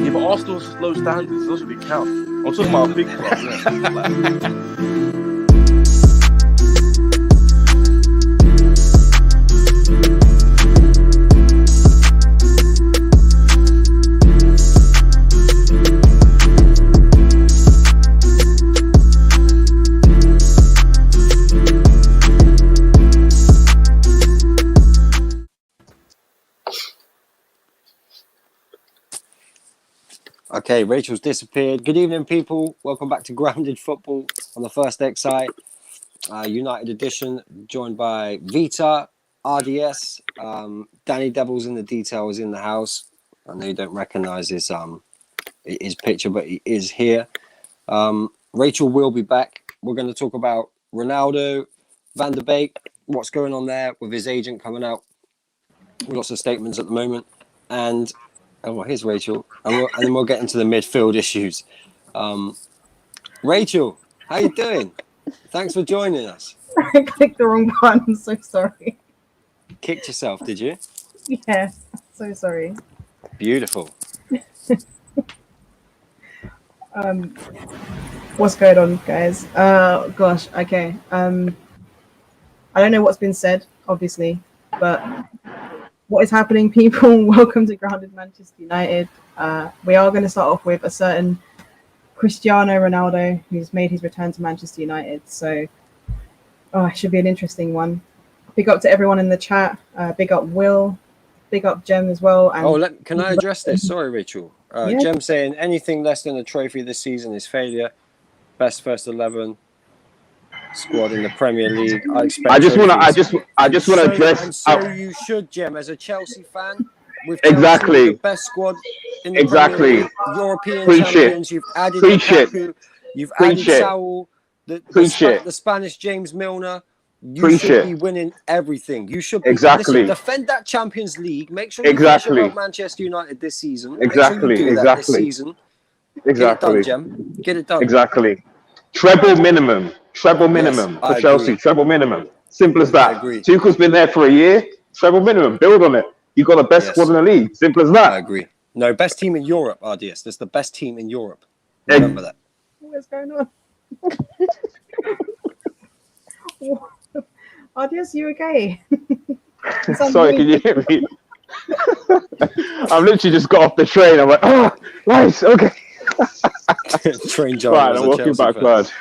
Yeah, but Arsenal has low standards. Those really count. I'm talking about a big club. Okay, Rachel's disappeared. Good evening, people. Welcome back to Grounded Football on the First XI United edition, joined by Vita, RDS, Danny Devils in the details in the house. I know you don't recognise his picture, but he is here. Rachel will be back. We're going to talk about Ronaldo, Van der Beek, what's going on there with his agent coming out. Lots of statements at the moment. And here's Rachel. And then we'll get into the midfield issues. Rachel, how you doing? Thanks for joining us. I clicked the wrong button. I'm so sorry. Kicked yourself, did you? Yeah, so sorry. Beautiful. What's going on, guys? Gosh, okay. I don't know what's been said, obviously, but what is happening, people? Welcome to Grounded Manchester United. We are going to start off with a certain Cristiano Ronaldo, who's made his return to Manchester United. So, it should be an interesting one. Big up to everyone in the chat. Big up Will. Big up Jem as well. And can I address this? Sorry, Rachel. Yeah. Jem saying anything less than a trophy this season is failure. Best first 11 squad in the Premier League. I just want to address. And so you should, Jem, as a Chelsea fan. With Exactly. the best squad in the Exactly. Premier League, European Preach champions. it. You've added Preach it. Lukaku. You've Preach added it. Saul. Preach it. The Spanish James Milner. You Preach should it. be winning everything. You should be, Exactly. listen, defend that Champions League. Make sure you Exactly. finish above Manchester United this season. Exactly. Make sure you do that Exactly. this season. Exactly. Get it done, Jem. Get it done. Exactly. Treble minimum for I Chelsea. agree. Treble minimum. Simple as that. I agree. Tuchel's been there for a year. Treble minimum. Build on it. You got the best Yes. squad in the league. Simple as that. I agree. No, best team in Europe, RDS. That's the best team in Europe. Remember that. what's going on? RDS, you okay? Sorry, can you hear me? I've literally just got off the train. I'm like, oh, nice, okay. Train job. Right, I'm walking backwards.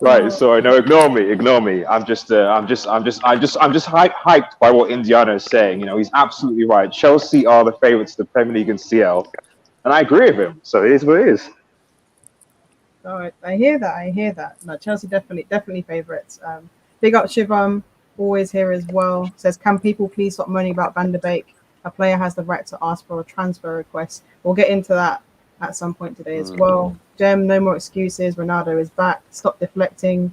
Right, sorry, no, ignore me. I'm just hyped by what Indiana is saying. You know, he's absolutely right. Chelsea are the favourites to the Premier League and CL, and I agree with him. So it is what it is. All right, I hear that. No, Chelsea definitely favourites. Big up Shivam, always here as well. Says, can people please stop moaning about Van der Beek? A player has the right to ask for a transfer request. We'll get into that at some point today as well. Jem, no more excuses. Ronaldo is back. Stop deflecting.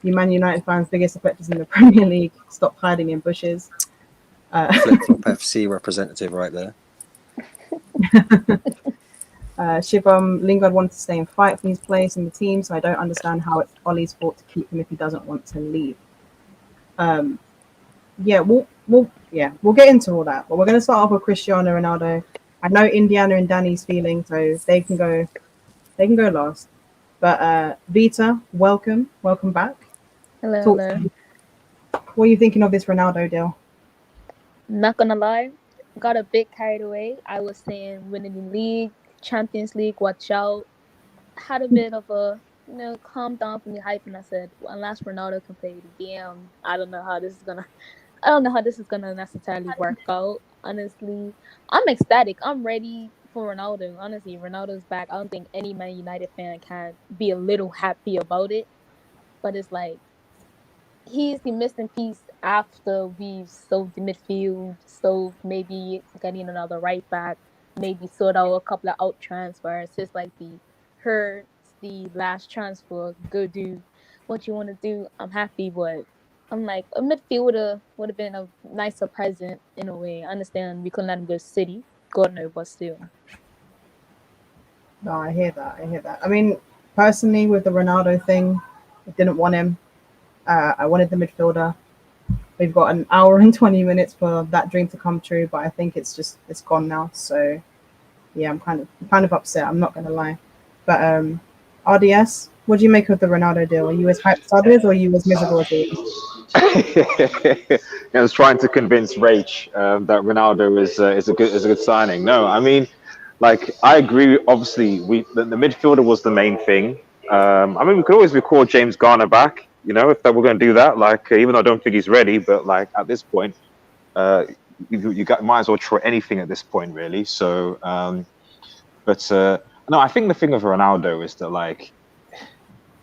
You Man United fans, biggest deflectors in the Premier League. Stop hiding in bushes. Flip-flop FC representative right there. Shivam, Lingard wanted to stay and fight for his place in the team, so I don't understand how it's Ollie's fault to keep him if he doesn't want to leave. We'll get into all that, but we're going to start off with Cristiano Ronaldo. I know Indiana and Danny's feeling, so they can go last. But Vita, welcome back. Hello. What are you thinking of this Ronaldo deal? Not gonna lie, got a bit carried away. I was saying winning the league, Champions League, watch out. Had a bit of a calm down from the hype, and I said, well, unless Ronaldo can play the game, I don't know how this is gonna necessarily work out. Honestly, I'm ecstatic. I'm ready for Ronaldo. Honestly, Ronaldo's back. I don't think any Man United fan can be a little happy about it. But it's like he's the missing piece after we've sold the midfield, so maybe getting another right back, maybe sort out a couple of out transfers. Just like the last transfer, go do what you want to do. I'm happy, but I'm like, a midfielder would have been a nicer present in a way. I understand we couldn't let him go to City. God no, but still. No, I hear that. I mean, personally, with the Ronaldo thing, I didn't want him. I wanted the midfielder. We've got an hour and 20 minutes for that dream to come true, but I think it's gone now. So yeah, I'm kind of upset. I'm not gonna lie. But RDS, what do you make of the Ronaldo deal? Are you as hyped as others, or are you as miserable as he? I was trying to convince Rach that Ronaldo is a good signing. No, I mean, like I agree. Obviously, the midfielder was the main thing. I mean, we could always record James Garner back. You know, if that we're going to do that. Like, even though I don't think he's ready, but like at this point, might as well try anything at this point, really. So, no, I think the thing of Ronaldo is that like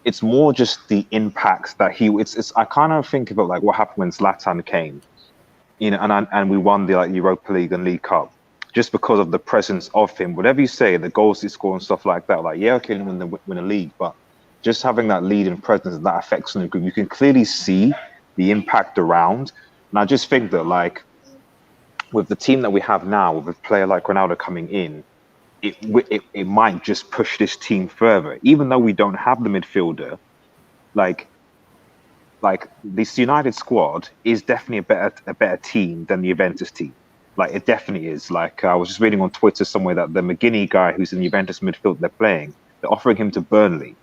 it's more just the impact that it's I kind of think about like what happened when Zlatan came, you know, and we won the like Europa League and League Cup just because of the presence of him. Whatever you say, the goals he scored and stuff like that, like yeah, okay, win a league, but just having that lead and presence that affects on the group, you can clearly see the impact around. And I just think that like with the team that we have now, with a player like Ronaldo coming in, it might just push this team further, even though we don't have the midfielder. Like this United squad is definitely a better team than the Juventus team. Like it definitely is. Like I was just reading on Twitter somewhere that the McGinney guy who's in the Juventus midfield they're offering him to Burnley.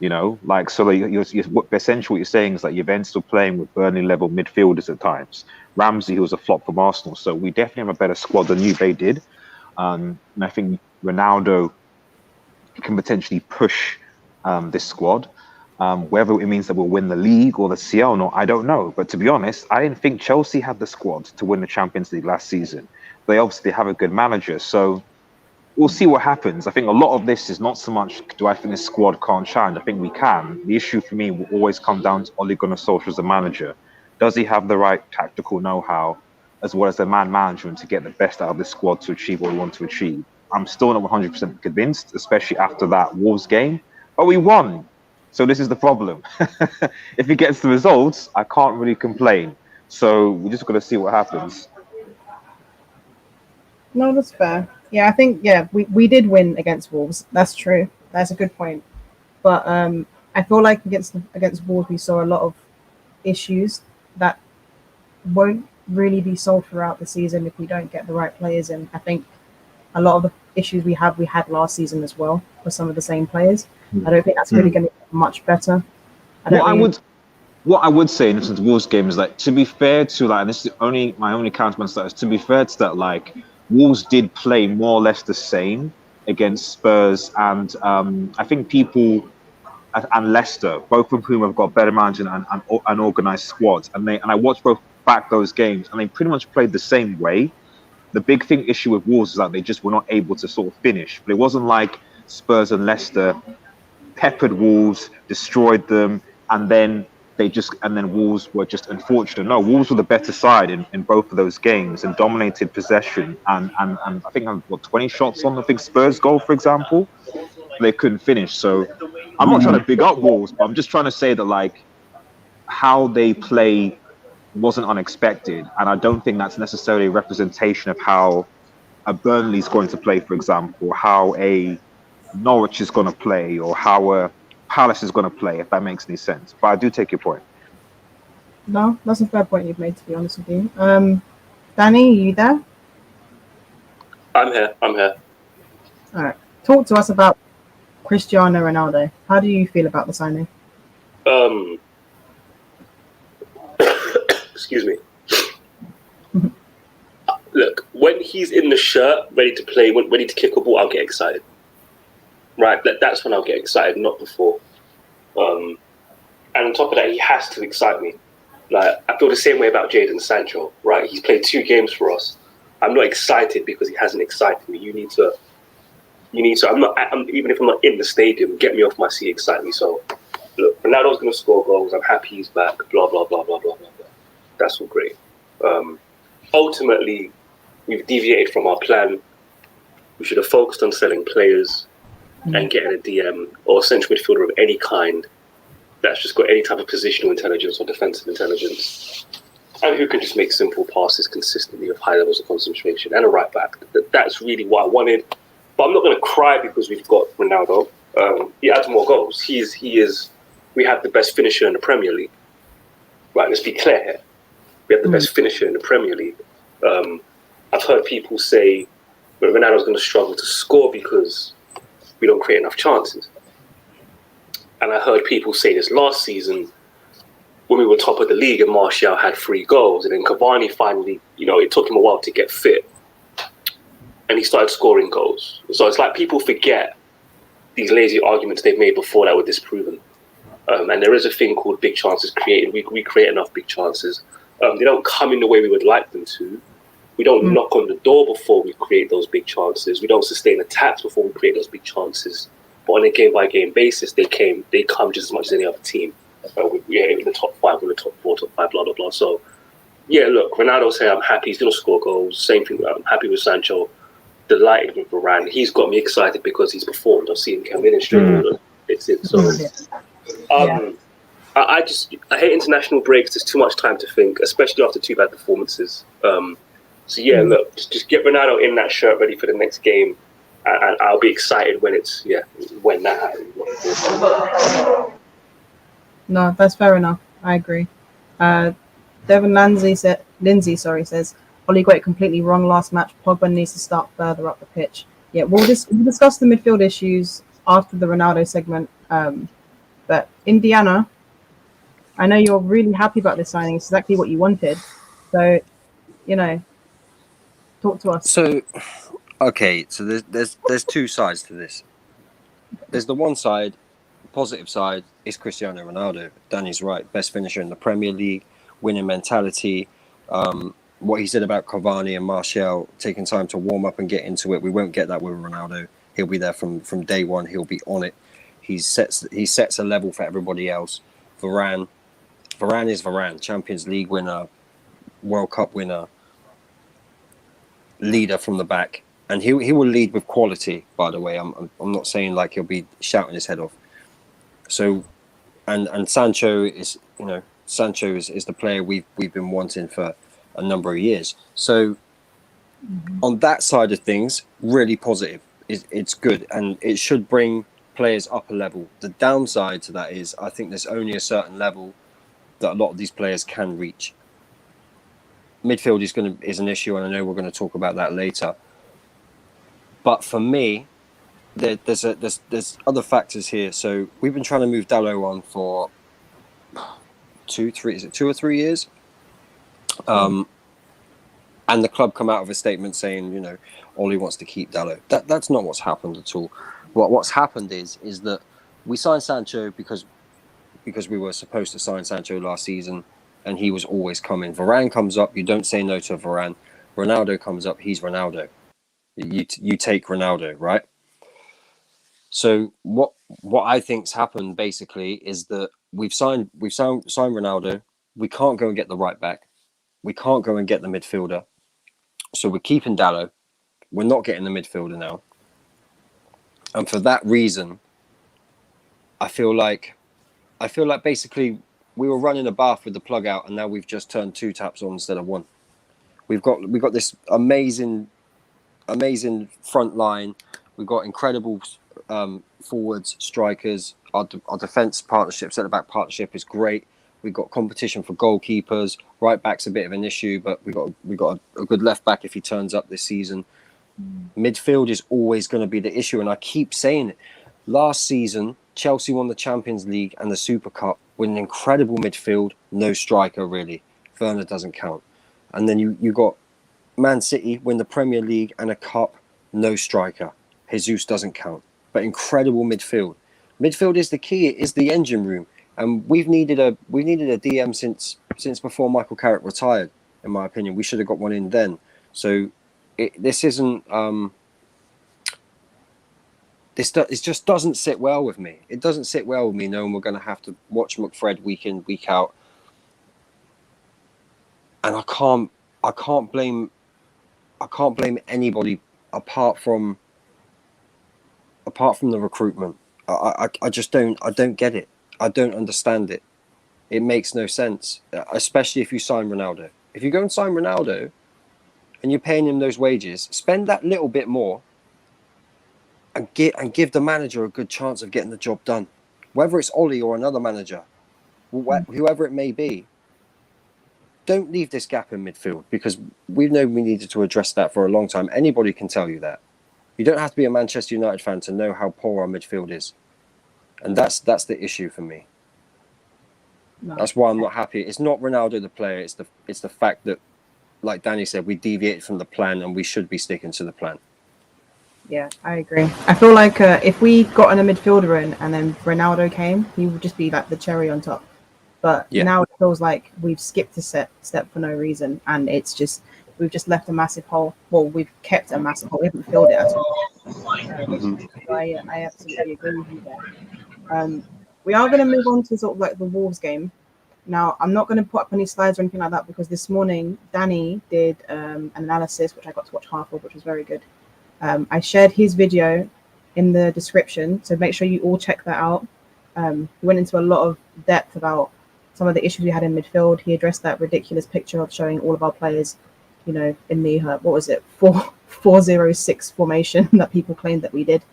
You know, like so essentially what you're saying is like Juventus are playing with Burnley level midfielders at times. Ramsey, who was a flop from Arsenal, so we definitely have a better squad than Juve did. And I think Ronaldo can potentially push this squad. Whether it means that we'll win the league or the CL or not, I don't know. But to be honest, I didn't think Chelsea had the squad to win the Champions League last season. They obviously have a good manager, so we'll see what happens. I think a lot of this is not so much do I think this squad can't challenge. I think we can. The issue for me will always come down to Ole Gunnar Solskjaer as a manager. Does he have the right tactical know-how as well as the man management to get the best out of this squad to achieve what we want to achieve? I'm still not 100% convinced, especially after that Wolves game. But we won. So this is the problem. If he gets the results, I can't really complain. So we just got to see what happens. No, that's fair. Yeah, I think we did win against Wolves. That's true. That's a good point. But I feel like against Wolves we saw a lot of issues that won't really be solved throughout the season if we don't get the right players in. I think a lot of the issues we had last season as well with some of the same players. I don't think that's really going to get much better. What I would say in the Wolves game is like, to be fair to like, and this is my only counterbalance to that is to be fair to that, like Wolves did play more or less the same against Spurs and I think people and Leicester, both of whom have got better management and organised squads, and I watched both back those games and they pretty much played the same way. The big issue with Wolves is that they just were not able to sort of finish. But it wasn't like Spurs and Leicester peppered Wolves, destroyed them, and then Wolves were just unfortunate. No, Wolves were the better side in both of those games and dominated possession. And I think I got 20 shots on the big Spurs goal, for example. They couldn't finish. So I'm not trying to big up Wolves, but I'm just trying to say that like how they play wasn't unexpected, and I don't think that's necessarily a representation of how a Burnley's going to play, for example, how a Norwich is going to play, or how a Palace is going to play, if that makes any sense. But I do take your point. No, that's a fair point you've made, to be honest with you. Danny, are you there? I'm here. All right. Talk to us about Cristiano Ronaldo. How do you feel about the signing? Excuse me. Look, when he's in the shirt, ready to play, ready to kick a ball, I'll get excited. Right, that's when I'll get excited, not before. And on top of that, he has to excite me. Like I feel the same way about Jadon Sancho. Right, he's played 2 games for us. I'm not excited because he hasn't excited me. You need to. Even if I'm not in the stadium, get me off my seat, excite me. So, look, Ronaldo's going to score goals. I'm happy he's back. Blah blah blah blah blah blah blah. That's all great. Ultimately, we've deviated from our plan. We should have focused on selling players and getting a DM or a central midfielder of any kind that's just got any type of positional intelligence or defensive intelligence and who can just make simple passes consistently with high levels of concentration, and a right back. That's really what I wanted. But I'm not going to cry because we've got Ronaldo. He adds more goals. We have the best finisher in the Premier League. Right, let's be clear here. We have the best finisher in the Premier League. I've heard people say that Ronaldo's going to struggle to score because we don't create enough chances. And I heard people say this last season when we were top of the league and Martial had 3 goals, and then Cavani finally, it took him a while to get fit, and he started scoring goals. So it's like people forget these lazy arguments they've made before that were disproven. And there is a thing called big chances created. We create enough big chances. They don't come in the way we would like them to. We don't knock on the door before we create those big chances. We don't sustain attacks before we create those big chances. But on a game-by-game basis, they come just as much as any other team. In the top 5, in the top 4, top 5, blah, blah, blah. So, yeah, look, Ronaldo saying I'm happy. He's going to score goals. Same thing, I'm happy with Sancho. Delighted with Varane. He's got me excited because he's performed. I've seen him come in and straight away. It's in. So, I hate international breaks. There's too much time to think, especially after 2 bad performances. Look, just get Ronaldo in that shirt ready for the next game, and I'll be excited when that happens. No, that's fair enough. I agree. Devin Lindsay says, Ollie got it completely wrong last match. Pogba needs to start further up the pitch. Yeah, we'll discuss the midfield issues after the Ronaldo segment. But Indiana, I know you're really happy about this signing. It's exactly what you wanted. So, talk to us. So, okay, so there's 2 sides to this. There's the one side, positive side, is Cristiano Ronaldo. Danny's right, best finisher in the Premier League, winning mentality. What he said about Cavani and Martial taking time to warm up and get into it, we won't get that with Ronaldo. He'll be there from day one. He'll be on it. He sets a level for everybody else. Varane is Varane, Champions League winner, World Cup winner, leader from the back, and he will lead with quality. By the way, I'm not saying like he'll be shouting his head off. So, and Sancho is the player we've been wanting for a number of years. So, on that side of things, really positive. It's good, and it should bring players up a level. The downside to that is I think there's only a certain level that a lot of these players can reach. Midfield is an issue, and I know we're going to talk about that later. But for me, there's other factors here. So we've been trying to move Dalot on for 2 or 3 years? And the club come out of a statement saying, Ollie wants to keep Dalot. That's not what's happened at all. What's happened is that we signed Sancho because we were supposed to sign Sancho last season, and he was always coming. Varane comes up, you don't say no to Varane. Ronaldo comes up, he's Ronaldo. You take Ronaldo, right? So what I think's happened basically is that we've signed Ronaldo. We can't go and get the right back. We can't go and get the midfielder. So we're keeping Dalot. We're not getting the midfielder now. And for that reason, I feel like basically we were running a bath with the plug out, and now we've just turned 2 taps on instead of 1. We've got this amazing front line. We've got incredible forwards, strikers. Our defense partnership, centre back partnership is great. We've got competition for goalkeepers. Right back's a bit of an issue, but we got a good left back if he turns up this season. Midfield is always going to be the issue, and I keep saying it. Last season, Chelsea won the Champions League and the Super Cup with an incredible midfield, no striker really. Werner doesn't count. And then you got Man City win the Premier League and a cup, no striker. Jesus doesn't count. But incredible midfield. Midfield is the key. It is the engine room, and we've needed a DM since before Michael Carrick retired. In my opinion, we should have got one in then. So this isn't. It just doesn't sit well with me. It doesn't sit well with me knowing we're going to have to watch McFred week in, week out, and I can't blame anybody apart from the recruitment. I just don't get it. I don't understand it. It makes no sense, especially if you sign Ronaldo. If you go and sign Ronaldo and you're paying him those wages, spend that little bit more and give the manager a good chance of getting the job done. Whether it's Ollie or another manager, whoever it may be, don't leave this gap in midfield, because we know we needed to address that for a long time. Anybody can tell you that. You don't have to be a Manchester United fan to know how poor our midfield is, and that's the issue for me. No. That's why I'm not happy. It's not Ronaldo the player. It's the fact that, like Danny said, we deviated from the plan, and we should be sticking to the plan. Yeah, I agree. I feel like if we got in a midfielder in and then Ronaldo came, he would just be like the cherry on top. But now it feels like we've skipped a step for no reason, and it's just we've just left a massive hole. Well, we've kept a massive hole. We haven't filled it at all. So I absolutely agree with you there. We are going to move on to sort of like the Wolves game. Now, I'm not going to put up any slides or anything like that because this morning Danny did an analysis, which I got to watch half of, which was very good. I shared his video in the description, so make sure you all check that out. He went into a lot of depth about some of the issues we had in midfield. He addressed that ridiculous picture of showing all of our players, you know, in the, 4-4-0-6 formation that people claimed that we did.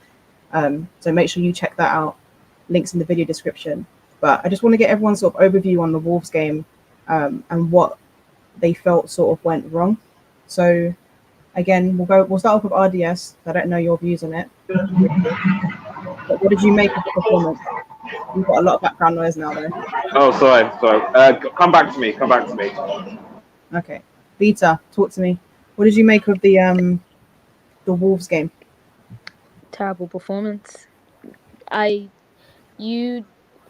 So make sure you check that out. Links in the video description. But I just want to get everyone's sort of overview on the Wolves game and what they felt sort of went wrong. So again, we'll start off with RDS. I don't know your views on it. But what did you make of the performance? You've got a lot of background noise now, though. Oh, sorry. Come back to me. Okay. Vita, talk to me. What did you make of the Wolves game? Terrible performance.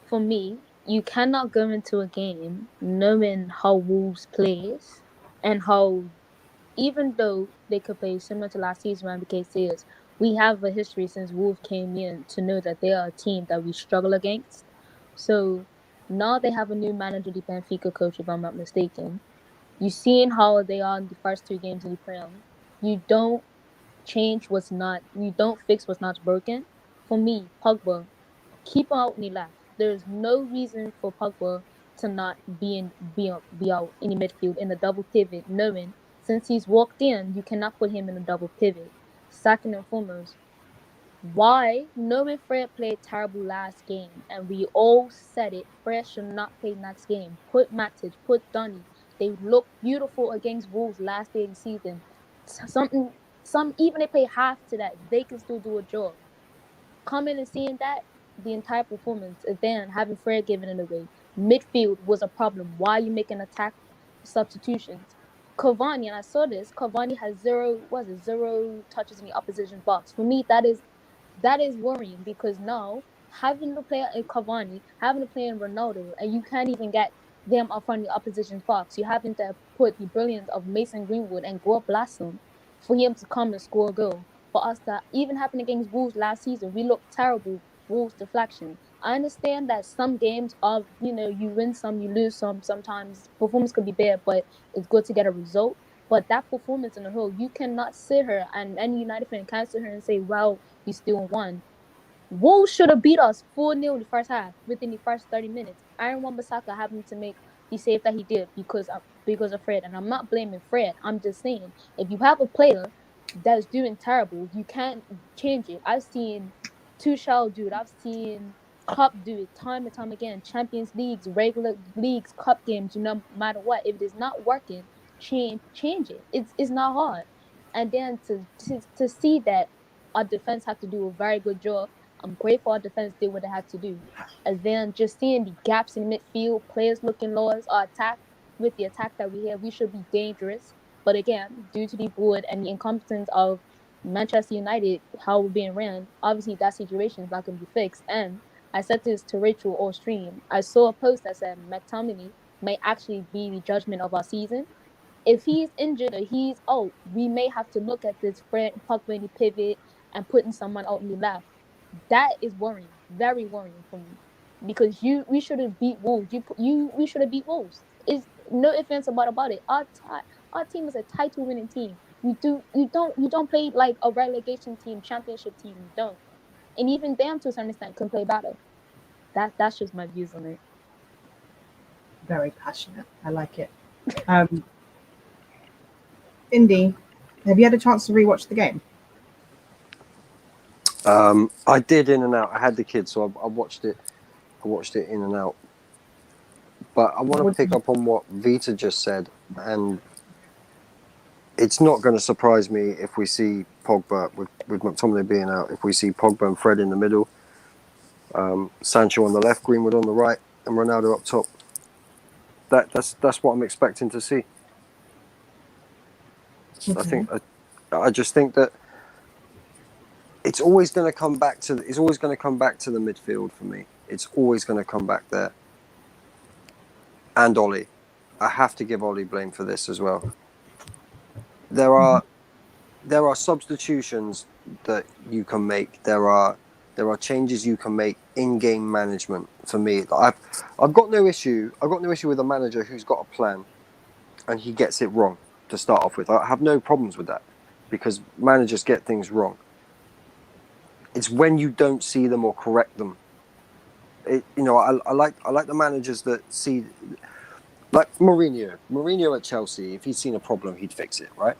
For me, you cannot go into a game knowing how Wolves plays and how, even though they could play similar to last season around the KCS, we have a history since Wolves came in to know that they are a team that we struggle against. So now they have a new manager, the Benfica coach, if I'm not mistaken. You've seen how they are in the first 2 games in the Prem. You don't fix what's not broken. For me, Pogba, keep out on the left. There's no reason for Pogba to not be out in the midfield in a double pivot, knowing since he's walked in, you cannot put him in a double pivot. Second and foremost, why, knowing Fred played terrible last game, and we all said it, Fred should not play next game. Put Matic, put Donny. They looked beautiful against Wolves last day of the season. Some even they play half to that, they can still do a job. Coming and seeing that the entire performance, and then having Fred giving it away. Midfield was a problem. Why are you making attack substitutions? Cavani, and I saw this, Cavani has zero touches in the opposition box. For me, that is worrying, because now having to play in Cavani, having to play in Ronaldo, and you can't even get them up front of the opposition's box. You're having to put the brilliance of Mason Greenwood and Gore Blossom for him to come and score a goal. For us to even happen against Wolves last season, we looked terrible. Wolves deflection. I understand that some games are, you win some, you lose some. Sometimes performance could be bad, but it's good to get a result. But that performance in the whole, you cannot sit here, and any United fan can't sit here and say, well, we still won. Wolves should have beat us 4-0 in the first half within the first 30 minutes. Aaron Wan-Bissaka happened to make the save that he did because of Fred. And I'm not blaming Fred. I'm just saying, if you have a player that's doing terrible, you can't change it. I've seen Tuchel do it. I've seen Klopp do it time and time again. Champions Leagues, regular leagues, cup games, no matter what. If it is not working, change it. It's not hard. And then to see that our defense have to do a very good job. I'm grateful our defense did what they had to do. And then just seeing the gaps in midfield, players looking lost, our attack, with the attack that we have, we should be dangerous. But again, due to the board and the incompetence of Manchester United, how we're being ran, obviously that situation is not going to be fixed. And I said this to Rachel all stream. I saw a post that said McTominay may actually be the judgment of our season. If he's injured or he's out, we may have to look at this Fred Pogba pivot and putting someone out in the left. That is worrying, very worrying for me, because we should have beat Wolves. We should have beat Wolves. Is no offense about it. Our team is a title-winning team. You don't play like a relegation team, championship team. You don't, and even them to a certain extent can play better. That's just my views on it. Very passionate. I like it. Indy, have you had a chance to rewatch the game? I did in and out. I had the kids, so I watched it. I watched it in and out. But I want to pick up on what Vita just said, and it's not going to surprise me if we see Pogba, with McTominay being out, if we see Pogba and Fred in the middle, Sancho on the left, Greenwood on the right, and Ronaldo up top. That's what I'm expecting to see. Okay. I just think that it's always going to come back to the midfield for me. It's always going to come back there. And Ollie, I have to give Ollie blame for this as well. There are substitutions that you can make. There are changes you can make in-game management. For me, I've got no issue. I've got no issue with a manager who's got a plan, and he gets it wrong to start off with. I have no problems with that, because managers get things wrong. It's when you don't see them or correct them. I like the managers that see, like Mourinho at Chelsea. If he'd seen a problem, he'd fix it, right?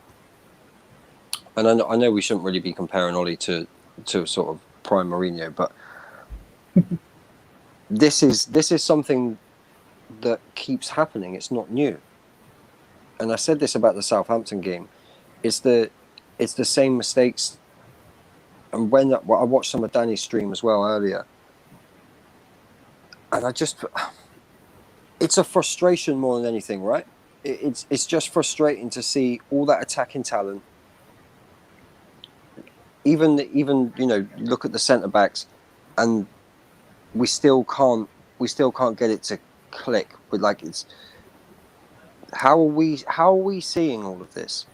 And I know we shouldn't really be comparing Ollie to sort of prime Mourinho, but this is something that keeps happening. It's not new. And I said this about the Southampton game. It's the same mistakes. And when I watched some of Danny's stream as well earlier, and it's a frustration more than anything, right? It's just frustrating to see all that attacking talent. Even look at the centre backs, and we still can't get it to click. With it's how are we seeing all of this,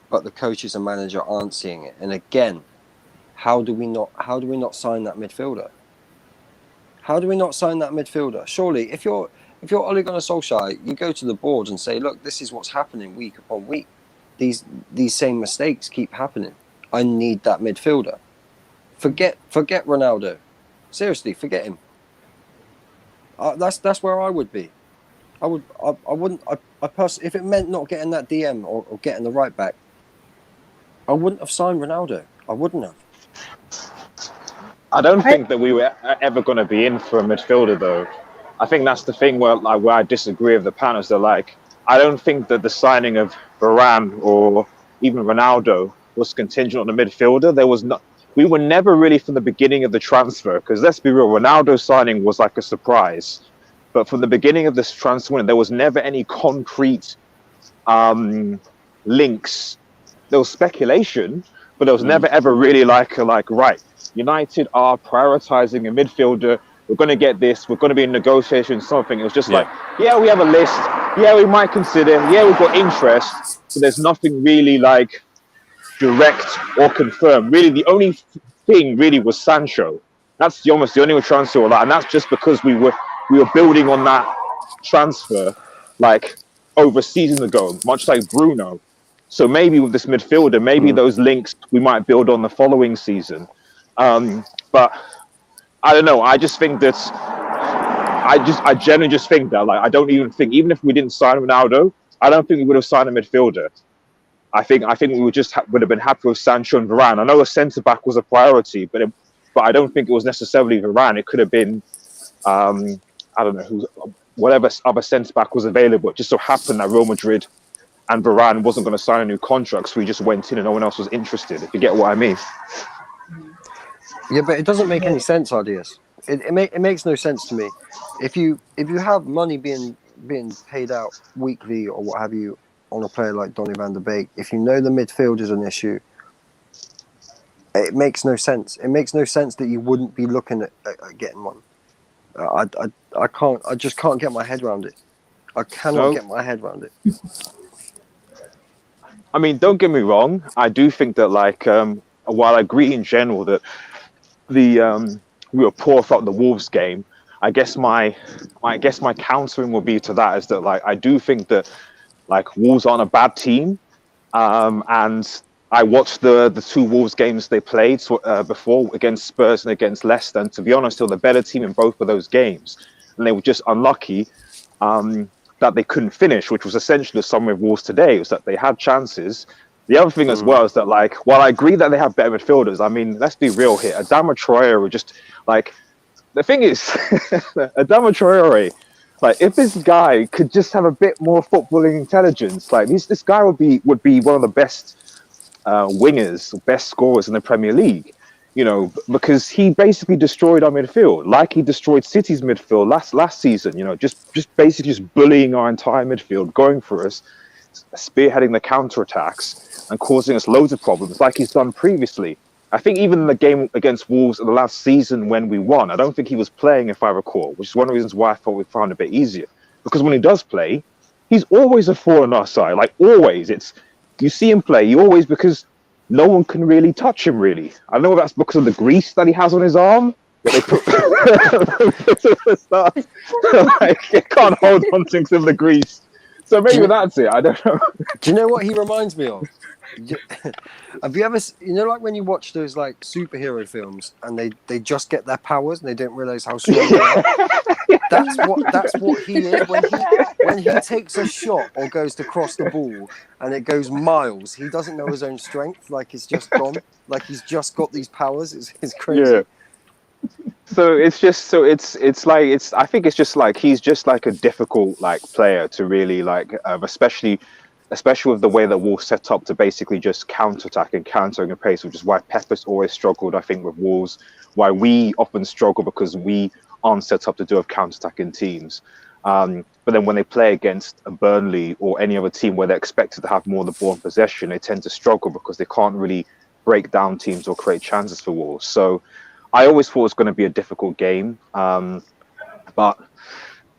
but the coaches and manager aren't seeing it. And again, how do we not sign that midfielder? How do we not sign that midfielder? Surely, if you're Ole Gunnar Solskjaer, you go to the board and say, look, this is what's happening week upon week. These same mistakes keep happening. I need that midfielder. Forget Ronaldo. Seriously, forget him. That's where I would be. I wouldn't. If it meant not getting that DM or getting the right back, I wouldn't have signed Ronaldo. I wouldn't have. I don't think that we were ever going to be in for a midfielder, though. I think that's the thing where I disagree with the panels. They're like, I don't think that the signing of Varane or even Ronaldo was contingent on the midfielder. We were never really from the beginning of the transfer, because let's be real, Ronaldo signing was like a surprise. But from the beginning of this transfer, there was never any concrete links. There was speculation, but there was never ever really right. United are prioritizing a midfielder. We're going to get this. We're going to be in negotiations, something. It was just we have a list. Yeah, we might consider. Yeah, we've got interest. So there's nothing really direct or confirmed. Really, the only thing really was Sancho. That's almost the only transfer, and that's just because we were building on that transfer over a season ago, much like Bruno. So maybe with this midfielder, maybe those links we might build on the following season. But I don't know. I just think that I generally just think that I don't even think, even if we didn't sign Ronaldo, I don't think we would have signed a midfielder. I think we would have been happy with Sancho and Varane. I know a centre back was a priority, but I don't think it was necessarily Varane. It could have been I don't know whatever other centre back was available. It just so happened that Real Madrid and Varane wasn't going to sign a new contract, so we just went in and no one else was interested. If you get what I mean. Yeah, but it doesn't make any sense, RDS. It makes no sense to me. If you have money being paid out weekly or what have you on a player like Donny van de Beek, if you know the midfield is an issue, it makes no sense. It makes no sense that you wouldn't be looking at getting one. I just can't get my head around it. I cannot get my head around it. I mean, don't get me wrong. I do think that while I agree in general that we were poor throughout the Wolves game, I guess my countering will be to that is that I do think that Wolves aren't a bad team, and I watched the two Wolves games they played before against Spurs and against Leicester, and to be honest, they were the better team in both of those games, and they were just unlucky that they couldn't finish, which was essentially the summary of Wolves today, was that they had chances. The other thing as well is that while I agree that they have better midfielders, I mean, let's be real here. Adama Traore were just the thing is, Adama Traore, Like, if this guy could just have a bit more footballing intelligence, like this guy would be one of the best wingers, best scorers in the Premier League. You know, because he basically destroyed our midfield, like he destroyed City's midfield last season. You know, just basically just bullying our entire midfield, going for us, spearheading the counter attacks, and causing us loads of problems, like he's done previously. I think even in the game against Wolves in the last season when we won, I don't think he was playing, if I recall, which is one of the reasons why I thought we found it a bit easier. Because when he does play, he's always a four on our side, like always. You see him play, because no one can really touch him, really. I know that's because of the grease that he has on his arm. That they put like, he can't hold on to because of the grease. So maybe that's it. I don't know. Do you know what he reminds me of? Have you ever, like when you watch those like superhero films and they just get their powers and they don't realize how strong they are? That's what he is when he takes a shot or goes to cross the ball and it goes miles. He doesn't know his own strength. Like it's just gone. Like he's just got these powers. It's crazy. Yeah. So I think it's just like he's just like a difficult like player to really like, especially with the way that Wolves set up to basically just counter-attack and countering a pace, which is why Pepper's always struggled, I think, with Wolves, why we often struggle because we aren't set up to do a counter-attacking teams. But then when they play against a Burnley or any other team where they're expected to have more of the ball in possession, they tend to struggle because they can't really break down teams or create chances for Wolves. So I always thought it was going to be a difficult game, but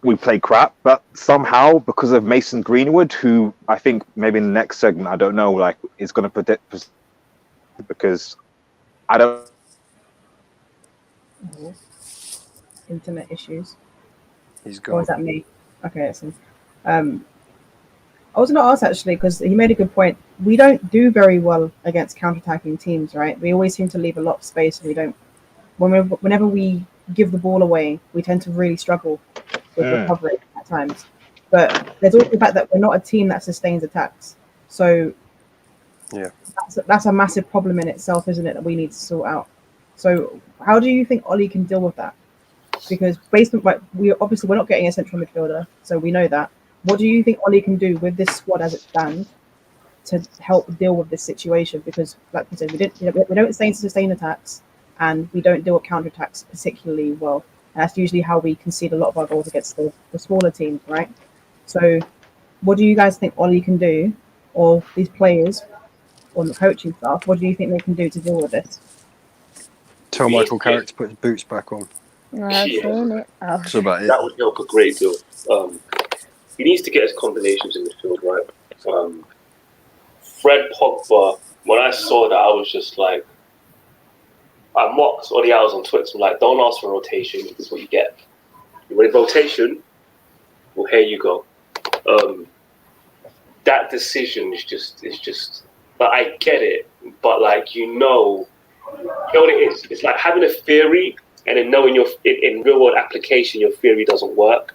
we played crap. But somehow, because of Mason Greenwood, who I think maybe in the next segment, I don't know, like is going to predict, because I don't. Internet issues. He's gone. Or is that me? Okay, listen. I was going to ask actually because he made a good point. We don't do very well against counter-attacking teams, right? We always seem to leave a lot of space, and we don't. Whenever we give the ball away, we tend to really struggle with recovery at times. But there's also the fact that we're not a team that sustains attacks. So yeah, that's a massive problem in itself, isn't it? That we need to sort out. So how do you think Ollie can deal with that? Because based on we're not getting a central midfielder, so we know that. What do you think Ollie can do with this squad as it stands to help deal with this situation? Because, like we said, we don't sustain attacks, and we don't deal with counter-attacks particularly well. And that's usually how we concede a lot of our goals against the smaller teams, right? So what do you guys think Ollie can do, or these players, or the coaching staff, what do you think they can do to deal with this? Tell Michael Carrick to put his boots back on. I've seen it. That's about it. That would help a great deal. He needs to get his combinations in midfield right. Fred Pogba, when I saw that, I was just like, I mocked all the hours on Twitter. I'm like, don't ask for rotation. This is what you get. You want rotation? Well, here you go. That decision is just. But I get it. But like you know what it is. It's like having a theory and then knowing in real world application your theory doesn't work.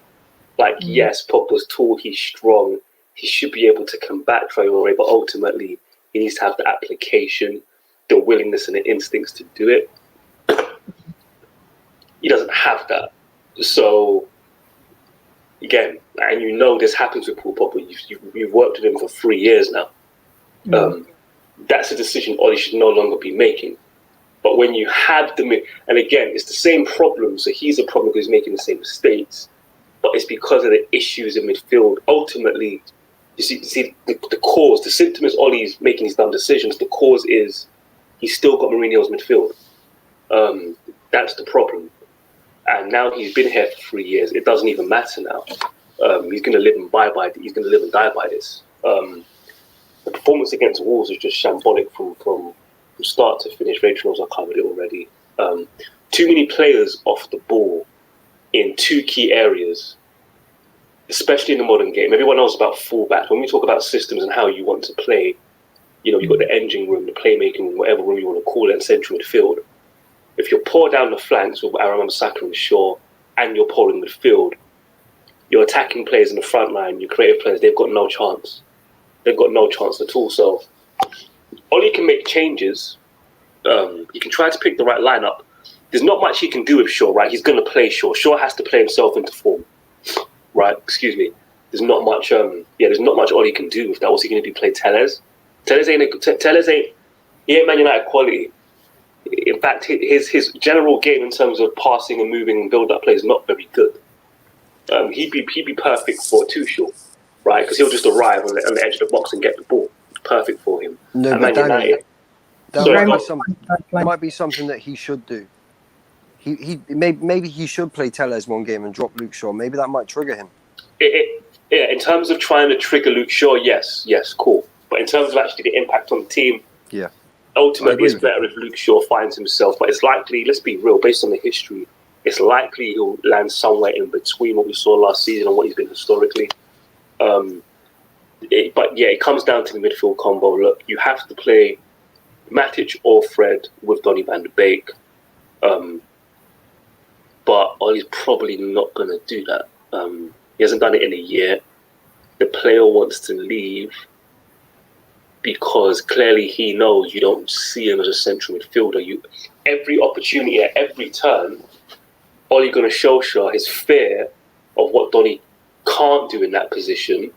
Like yes, Pogba's tall. He's strong. He should be able to combat Traore, but ultimately he needs to have the application, the willingness and the instincts to do it. He doesn't have that. So again, and you know this happens with Paul Pogba. You've worked with him for 3 years now. That's a decision Ollie should no longer be making. But when you have and again, it's the same problem. So he's a problem because he's making the same mistakes. But it's because of the issues in midfield. Ultimately, you see the cause, the symptom is Ollie's making these dumb decisions. The cause is he's still got Mourinho's midfield. That's the problem. And now he's been here for 3 years. It doesn't even matter now. He's going to live and die by. He's going to live and die by this. The performance against Wolves is just shambolic from start to finish. Rachel knows I covered it already. Too many players off the ball in two key areas, especially in the modern game. Everyone knows about fullback. When we talk about systems and how you want to play, you've got the engine room, the playmaking room, whatever room you want to call it, and central midfield. If you're poor down the flanks with Aram Saka and Shaw, and you're poor in midfield, your attacking players in the front line, your creative players, they've got no chance. They've got no chance at all. So Ollie can make changes. He can try to pick the right lineup. There's not much he can do with Shaw, right? He's going to play Shaw. Shaw has to play himself into form. right? Excuse me. There's not much. There's not much Oli can do with that. What's he going to do? Play Tellez? Tellez ain't. He ain't Man United quality. In fact, his general game in terms of passing and moving and build up play is not very good. He'd be perfect for Tuchel, right? Because he'll just arrive on the edge of the box and get the ball. Perfect for him. No, At but Man Danny, United, that Sorry, might be something that he should do. Maybe he should play Tellez one game and drop Luke Shaw. Maybe that might trigger him. in terms of trying to trigger Luke Shaw, yes, cool. But in terms of actually the impact on the team, yeah, ultimately it's better if Luke Shaw finds himself. But it's likely, let's be real, based on the history, it's likely he'll land somewhere in between what we saw last season and what he's been historically. It comes down to the midfield combo. Look, you have to play Matic or Fred with Donny van de Beek. But Ollie's probably not going to do that. He hasn't done it in a year. The player wants to leave because clearly he knows you don't see him as a central midfielder. Every opportunity at every turn, Ollie going to show his fear of what Donny can't do in that position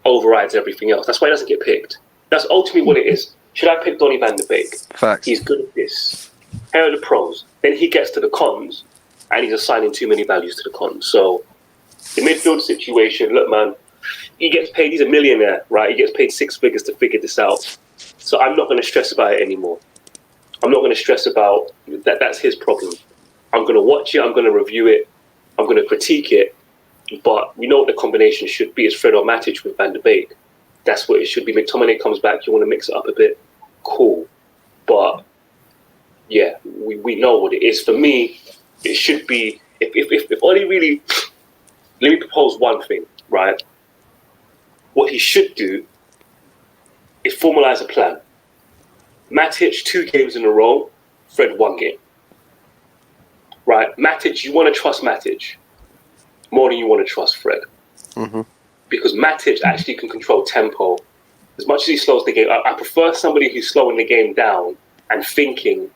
overrides everything else. That's why he doesn't get picked. That's ultimately what it is. Should I pick Donny van de Beek? Facts. He's good at this. Here are the pros. Then he gets to the cons, and he's assigning too many values to the cons. So the midfield situation, look, man, he gets paid. He's a millionaire, right? He gets paid 6 figures to figure this out. So I'm not going to stress about it anymore. I'm not going to stress about that. That's his problem. I'm going to watch it. I'm going to review it. I'm going to critique it. But we know what the combination should be. It's Fred or Matic with Van de Beek. That's what it should be. McTominay comes back. You want to mix it up a bit. Cool. But yeah, we know what it is. For me, it should be, if Ollie really, let me propose one thing, right? What he should do is formalize a plan. Matic 2 games in a row, Fred 1 game. Right? Matic, you want to trust Matic more than you want to trust Fred. Mm-hmm. Because Matic actually can control tempo. As much as he slows the game, I prefer somebody who's slowing the game down and thinking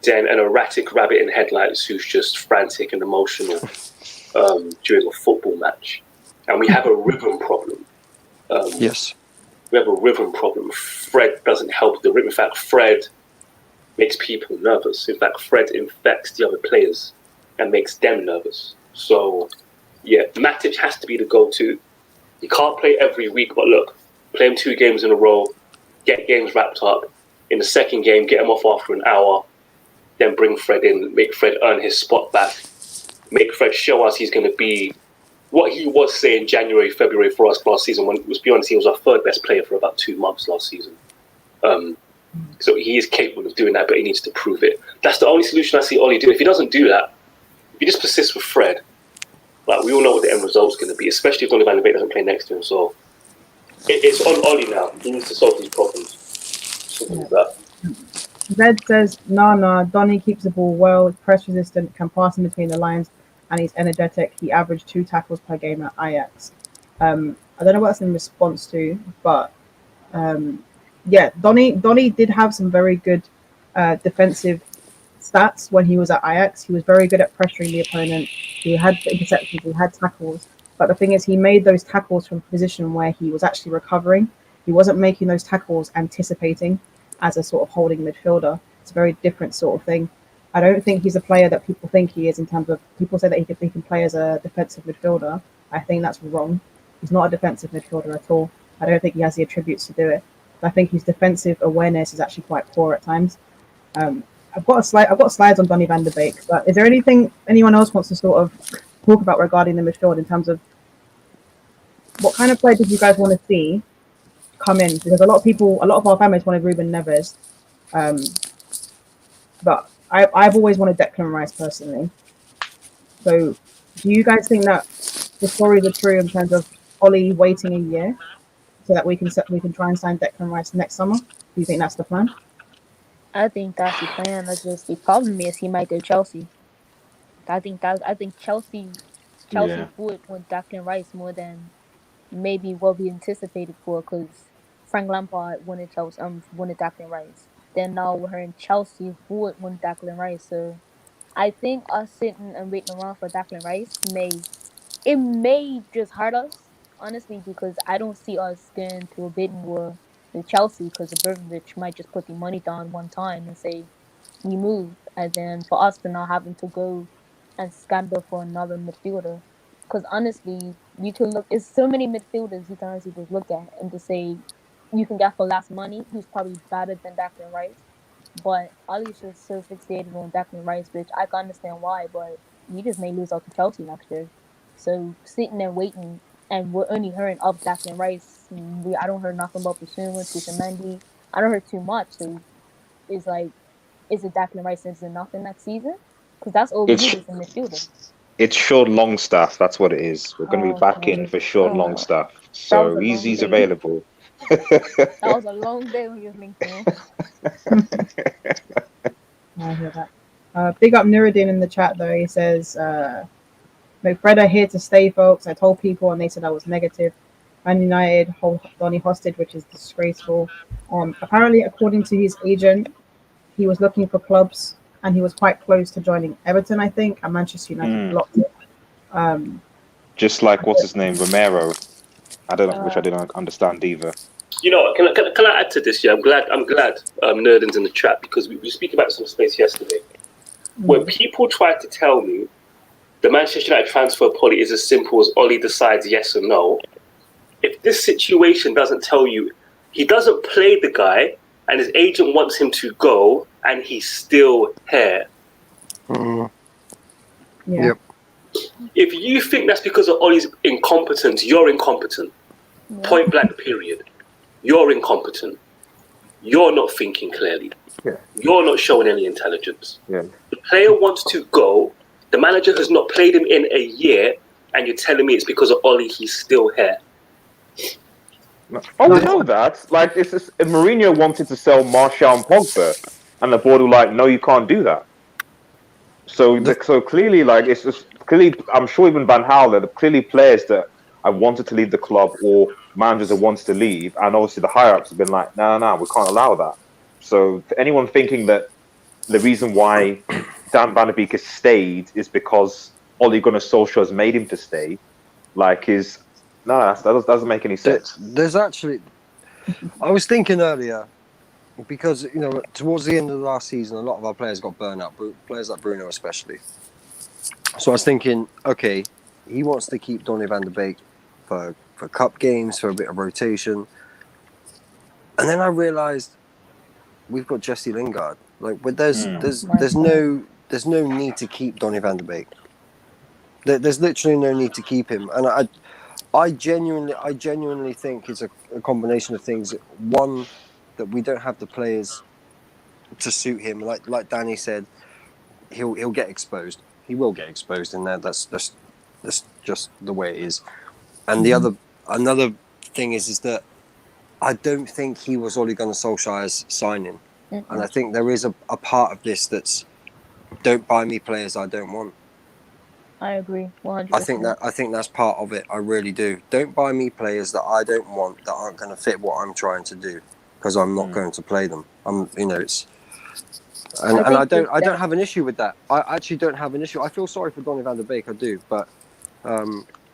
than an erratic rabbit in headlights who's just frantic and emotional during a football match. And we have a rhythm problem. Yes. We have a rhythm problem. Fred doesn't help the rhythm. In fact, Fred makes people nervous. In fact, Fred infects the other players and makes them nervous. So, yeah, Matic has to be the go-to. You can't play every week, but look, play him 2 games in a row, get games wrapped up. In the second game, get him off after an hour, then bring Fred in, make Fred earn his spot back, make Fred show us he's going to be what he was saying January, February for us last season. When, let's be honest, he was our 3rd best player for about 2 months last season. So he is capable of doing that, but he needs to prove it. That's the only solution I see Ollie do. If he doesn't do that, if he just persists with Fred, like, we all know what the end result's going to be, especially if Donny van de Beek doesn't play next to him. So it's on Ollie now. He needs to solve these problems. Simple as that. Zed says, no, Donny keeps the ball well, is press resistant, can pass in between the lines, and he's energetic. He averaged 2 tackles per game at Ajax. I don't know what that's in response to, but yeah, Donny did have some very good defensive stats when he was at Ajax. He was very good at pressuring the opponent. He had interceptions, he had tackles. But the thing is, he made those tackles from a position where he was actually recovering. He wasn't making those tackles anticipating as a sort of holding midfielder. It's a very different sort of thing. I don't think he's a player that people think he is in terms of, people say that he can play as a defensive midfielder. I think that's wrong. He's not a defensive midfielder at all. I don't think he has the attributes to do it. I think his defensive awareness is actually quite poor at times. I've got slides on Donny van de Beek, but is there anything anyone else wants to sort of talk about regarding the midfield in terms of what kind of player did you guys want to see come in? Because a lot of our families wanted Ruben Neves, but I've always wanted Declan Rice personally. So do you guys think that the stories are true in terms of Ollie waiting a year so that we can try and sign Declan Rice next summer? Do you think that's the plan? I think that's the plan. That's just the problem is he might go Chelsea. I think Chelsea Yeah. would want Declan Rice more than maybe what we anticipated for, because Frank Lampard wanted Declan Rice. Then now we're hearing Chelsea would want Declan Rice. So I think us sitting and waiting around for Declan Rice may it may just hurt us, honestly, because I don't see us getting to a bidding war with Chelsea because Abramovich might just put the money down one time and say, we move. And then for us to not having to go and scandal for another midfielder. Because honestly, you can look, it's so many midfielders you can honestly just look at and just say, you can get for less money, who's probably better than Declan Rice. But Ollie's just so fixated on Declan Rice, which I can understand why, but we just may lose out to Chelsea next year. So sitting there waiting, and we're only hearing of Declan Rice. I don't hear nothing about Basuma, Mendy. I don't hear too much. So it's like, is it Declan Rice? Is it nothing next season? Because that's all we need is a midfielder. It's short long staff. That's what it is. We're going to be back in for short long staff. So he's available. That was a long day when you was linked in. I hear that. Big up Nuruddin in the chat though. He says, McFredder here to stay, folks. I told people and they said I was negative. Man United hold Donny hostage, which is disgraceful. Apparently, according to his agent, he was looking for clubs and he was quite close to joining Everton, I think, and Manchester United blocked it. Just like what's his name, Romero. I don't know, which I didn't understand either. You know, can I add to this? Yeah, I'm glad Nerdin's in the chat because we were speaking about some space yesterday. When people tried to tell me the Manchester United transfer policy is as simple as Ollie decides yes or no, if this situation doesn't tell you he doesn't play the guy and his agent wants him to go and he's still here. Yeah. Yep. If you think that's because of Ollie's incompetence, you're incompetent. Yeah. Point blank, period. You're incompetent. You're not thinking clearly. Yeah. You're not showing any intelligence. Yeah. The player wants to go. The manager has not played him in a year, and you're telling me it's because of Ollie he's still here. Oh, we know that. Like, it's just, Mourinho wanted to sell Martial and Pogba, and the board were like, "No, you can't do that." So clearly, like, it's just clearly. I'm sure even Van Gaal, there are clearly players that I wanted to leave the club or managers that wants to leave, and obviously the higher ups have been like, "No, we can't allow that." So to anyone thinking that the reason why Dan Van der Beek has stayed is because Ole Gunnar Solskjaer has made him to stay, like, that doesn't make any sense. There's actually, I was thinking earlier, because, you know, towards the end of the last season, a lot of our players got burnt out, players like Bruno especially. So I was thinking, okay, he wants to keep Donny van der Beek for cup games, for a bit of rotation. And then I realised we've got Jesse Lingard. Like, but there's no need to keep Donny van der Beek. There's literally no need to keep him. And I genuinely think it's a combination of things. One, that we don't have the players to suit him. Like Danny said, he'll get exposed. He will get exposed in there. That's just the way it is. And another thing is that I don't think he was Ole Gunnar Solskjaer's signing. And I think there is a part of this that's don't buy me players I don't want. I agree 100%. I think that's part of it. I really do. Don't buy me players that I don't want, that aren't going to fit what I'm trying to do, because I'm not going to play them. I don't have an issue with that. I actually don't have an issue. I feel sorry for Donny van der Beek, I do, but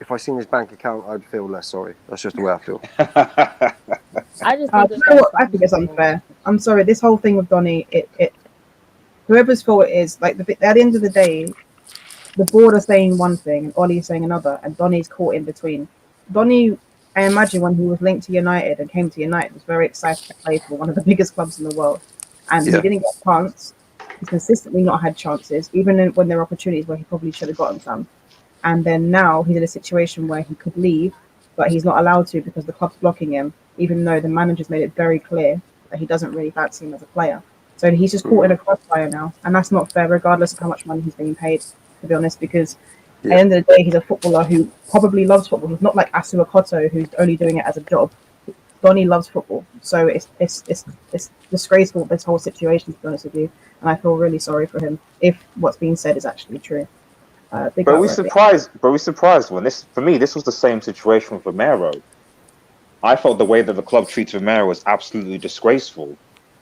if I seen his bank account, I'd feel less sorry. That's just the way I feel. I just I think it's unfair. I'm sorry. This whole thing with Donny, it whoever's fault it is, like at the end of the day, the board are saying one thing and Ollie's saying another, and Donny's caught in between. Donny, I imagine when he was linked to United and came to United, was very excited to play for one of the biggest clubs in the world, and he didn't get a chance. He's consistently not had chances, even when there are opportunities where he probably should have gotten some. And then now he's in a situation where he could leave, but he's not allowed to because the club's blocking him, even though the manager's made it very clear that he doesn't really fancy him as a player. So he's just caught in a crossfire now, and that's not fair, regardless of how much money he's being paid, to be honest, because at the end of the day, he's a footballer who probably loves football. He's not like Asu Akoto, who's only doing it as a job. Donny loves football, so it's disgraceful, this whole situation, to be honest with you, and I feel really sorry for him if what's being said is actually true. But we're surprised when this was the same situation with Romero. I felt the way that the club treated Romero was absolutely disgraceful.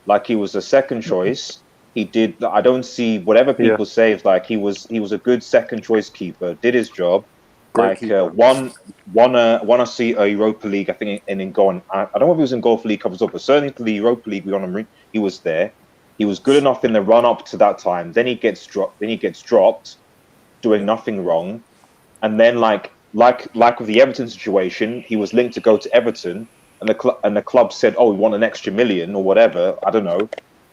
Like, he was a second choice. He did. I don't see whatever people say. It's like he was a good second choice keeper. Did his job. Like keeper. won a Europa League, I think, and then go on. I don't know if he was in Goal for League Cup as well, but certainly for the Europa League, he was there. He was good enough in the run up to that time. Then he gets dropped, doing nothing wrong, and then like with the Everton situation, he was linked to go to Everton, and the club said, "Oh, we want an extra million or whatever." I don't know.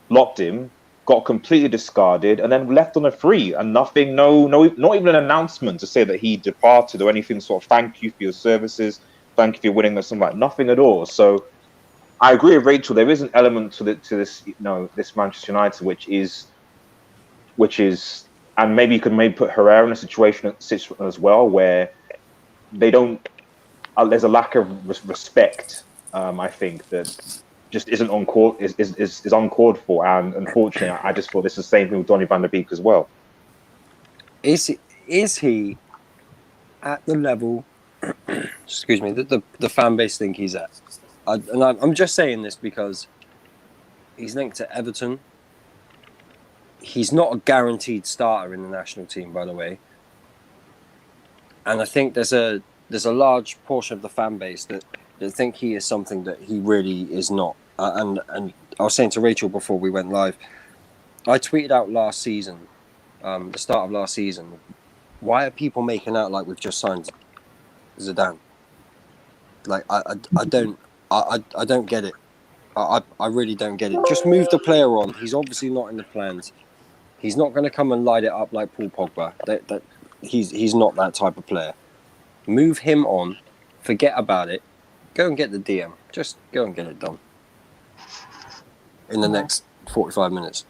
Blocked him, got completely discarded, and then left on a free, and nothing, no, not even an announcement to say that he departed or anything. Sort of thank you for your services, thank you for winning, or something like nothing at all. So I agree with Rachel. There is an element to this, this Manchester United, which is, and maybe you could put Herrera in a situation as well where they don't. There's a lack of respect. I think that just isn't is uncalled for, and unfortunately, I just thought this is the same thing with Donny van der Beek as well. Is he at the level? Excuse me, the fan base think he's at, and I'm just saying this because he's linked to Everton. He's not a guaranteed starter in the national team, by the way, and I think there's a large portion of the fan base that think he is something that he really is not. And I was saying to Rachel before we went live, I tweeted out last season, the start of last season, why are people making out like we've just signed Zidane? Like I don't get it. I really don't get it. Just move the player on. He's obviously not in the plans. He's not going to come and light it up like Paul Pogba. That he's not that type of player. Move him on. Forget about it. Go and get the DM. Just go and get it done in the next 45 minutes.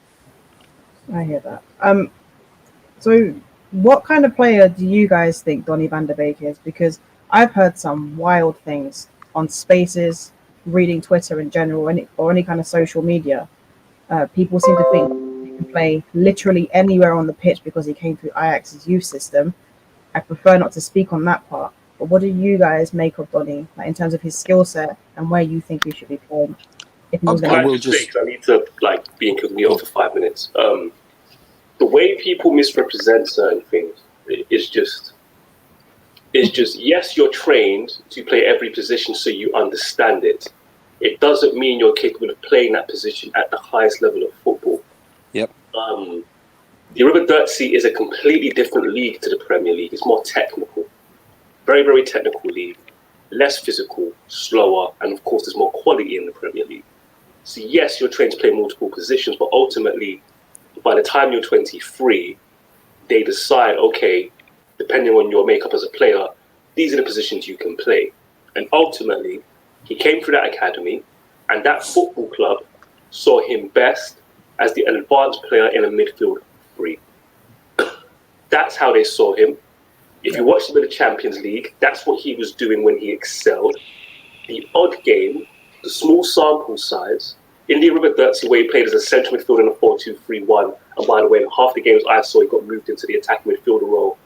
I hear that. So what kind of player do you guys think Donny van der Beek is? Because I've heard some wild things on Spaces, reading Twitter in general, or any kind of social media. People seem to think he can play literally anywhere on the pitch because he came through Ajax's youth system. I prefer not to speak on that part. But what do you guys make of Donny, like in terms of his skill set and where you think he should be playing? If he was I need to be incognito for 5 minutes. The way people misrepresent certain things is just yes, you're trained to play every position so you understand it. It doesn't mean you're capable of playing that position at the highest level of football. Yep. The Eredivisie is a completely different league to the Premier League. It's more technical. Very, very technical league. Less physical, slower, and of course there's more quality in the Premier League. So yes, you're trained to play multiple positions, but ultimately, by the time you're 23, they decide, okay, depending on your makeup as a player, these are the positions you can play. And ultimately, he came through that academy, and that football club saw him best as the advanced player in a midfield three. That's how they saw him. If you watch him in the Champions League, that's what he was doing when he excelled. The odd game, the small sample size, in the Eredivisie where he played as a central midfielder in a 4-2-3-1, and by the way, half the games I saw he got moved into the attacking midfielder role,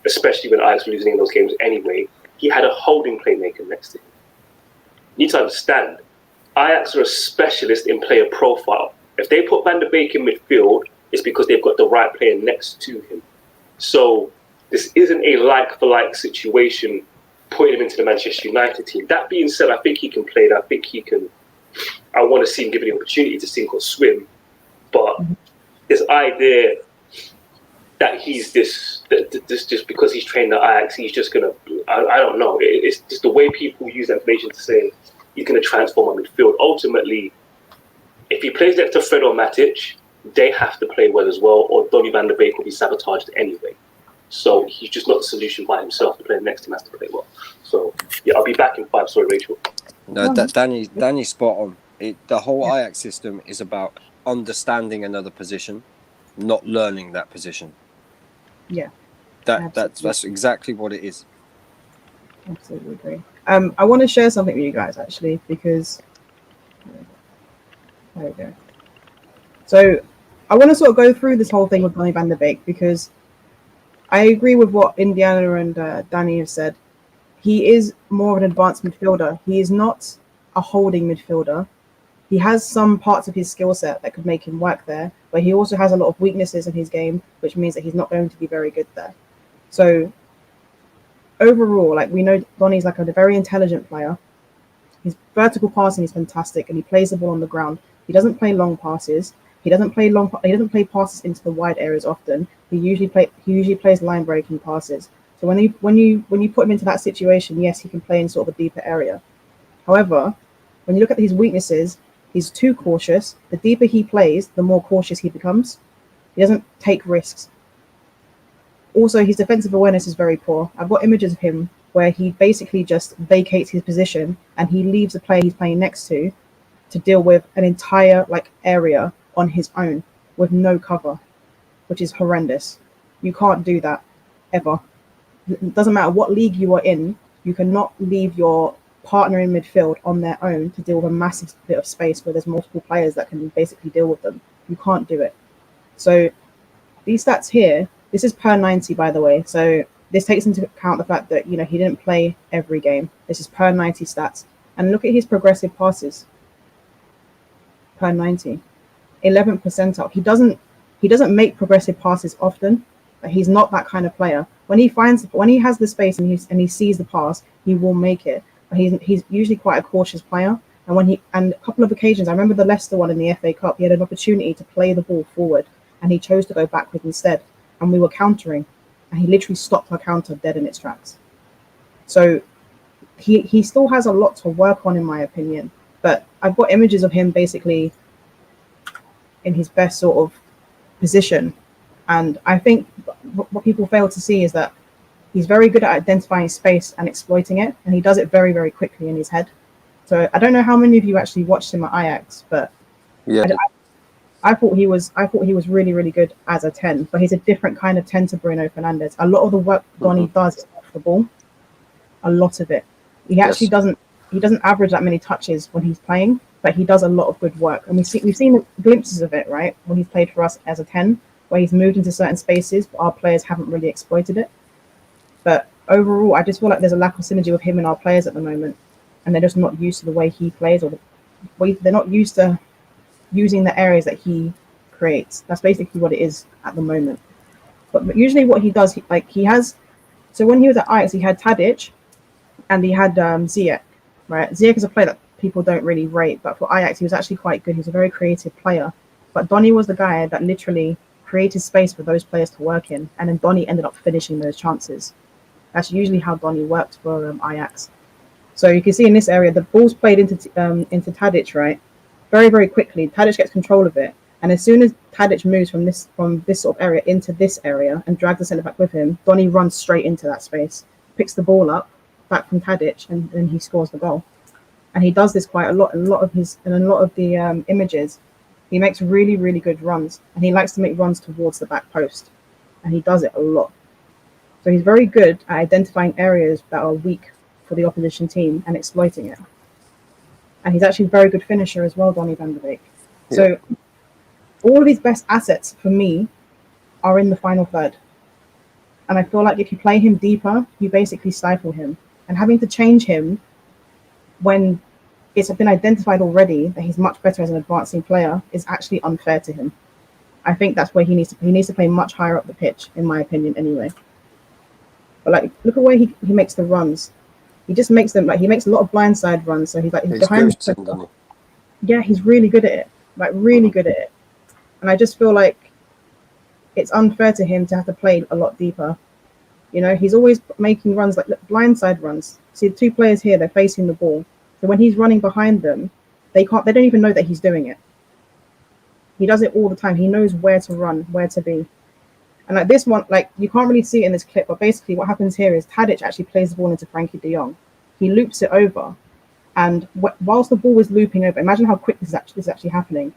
especially when Ajax were losing in those games anyway, he had a holding playmaker next to him. You need to understand, Ajax are a specialist in player profile. If they put Van der Beek in midfield, it's because they've got the right player next to him. So this isn't a like-for-like situation putting him into the Manchester United team. That being said, I think he can play that. I think he can. I want to see him given the opportunity to sink or swim. But this idea that he's this just because he's trained at Ajax, he's just going to, I don't know. It's just the way people use that information to say he's going to transform our midfield. Ultimately, if he plays next to Fred or Matic, they have to play well as well, or Donny van der Beek will be sabotaged anyway. So he's just not the solution by himself. The player next to him has to play well. So yeah, I'll be back in 5. Sorry, Rachel. No, Danny's spot on. The whole Ajax system is about understanding another position, not learning that position. Yeah. That's exactly what it is. Absolutely agree. I want to share something with you guys actually, because there we go. So I want to sort of go through this whole thing with Donny van der Beek, because I agree with what Indiana and Danny have said. He is more of an advanced midfielder. He is not a holding midfielder. He has some parts of his skill set that could make him work there, but he also has a lot of weaknesses in his game, which means that he's not going to be very good there. So overall, like we know Donny's like a very intelligent player. His vertical passing is fantastic, and he plays the ball on the ground. He doesn't play long passes. He doesn't play passes into the wide areas often. He usually plays line breaking passes. So when you put him into that situation, yes, he can play in sort of a deeper area. However, when you look at his weaknesses, he's too cautious. The deeper he plays, the more cautious he becomes. He doesn't take risks. Also, his defensive awareness is very poor. I've got images of him where he basically just vacates his position and he leaves the player he's playing next to deal with an entire area on his own with no cover, which is horrendous. You can't do that ever. It doesn't matter what league you are in, you cannot leave your partner in midfield on their own to deal with a massive bit of space where there's multiple players that can basically deal with them. You can't do it. So these stats here, this is per 90, by the way. So this takes into account the fact that, he didn't play every game. This is per 90 stats. And look at his progressive passes per 90. 11th percentile. He doesn't make progressive passes often. But he's not that kind of player. When he has the space and he sees the pass, he will make it. But he's usually quite a cautious player. And a couple of occasions, I remember the Leicester one in the FA Cup, he had an opportunity to play the ball forward and he chose to go backward instead. And we were countering, and he literally stopped our counter dead in its tracks. So he still has a lot to work on, in my opinion. But I've got images of him basically in his best sort of position. And I think what people fail to see is that he's very good at identifying space and exploiting it, and he does it very, very quickly in his head. So I don't know how many of you actually watched him at Ajax, but Yeah. I thought he was really, really good as a 10, but he's a different kind of 10 to Bruno Fernandes. A lot of the work Donny does is off the ball. A lot of it. He actually doesn't average that many touches when he's playing, but he does a lot of good work. And we've seen glimpses of it, right? When he's played for us as a 10, where he's moved into certain spaces, but our players haven't really exploited it. But overall, I just feel like there's a lack of synergy with him and our players at the moment. And they're just not used to the way he plays, or they're not used to using the areas that he creates. That's basically what it is at the moment. But usually what he does, so when he was at Ajax, he had Tadic and he had Ziyech, right? Ziyech is a player that people don't really rate, but for Ajax, he was actually quite good. He's a very creative player. But Donny was the guy that literally created space for those players to work in, and then Donny ended up finishing those chances. That's usually how Donny worked for Ajax. So you can see in this area, the ball's played into Tadic, right? Very, very quickly. Tadic gets control of it. And as soon as Tadic moves from this sort of area into this area and drags the centre back with him, Donny runs straight into that space, picks the ball up back from Tadic, and then he scores the goal. And he does this quite a lot. In a lot of the images, he makes really, really good runs, and he likes to make runs towards the back post, and he does it a lot. So he's very good at identifying areas that are weak for the opposition team and exploiting it. And he's actually a very good finisher as well, Donny van de Beek. Yeah. So all of his best assets for me are in the final third. And I feel like if you play him deeper, you basically stifle him. And having to change him when it's been identified already that he's much better as an advancing player is actually unfair to him. I think that's where he needs to play much higher up the pitch, in my opinion, anyway. But look at where he makes the runs. He just makes them he makes a lot of blindside runs. So he's behind. Yeah, he's really good at it. Really good at it. And I just feel like it's unfair to him to have to play a lot deeper. He's always making runs blindside runs. See the two players here, they're facing the ball. So when he's running behind them, they don't even know that he's doing it. He does it all the time. He knows where to run, where to be. And this one, you can't really see it in this clip, but basically what happens here is Tadic actually plays the ball into Frankie de Jong. He loops it over, and whilst the ball is looping over, imagine how quick this is actually happening.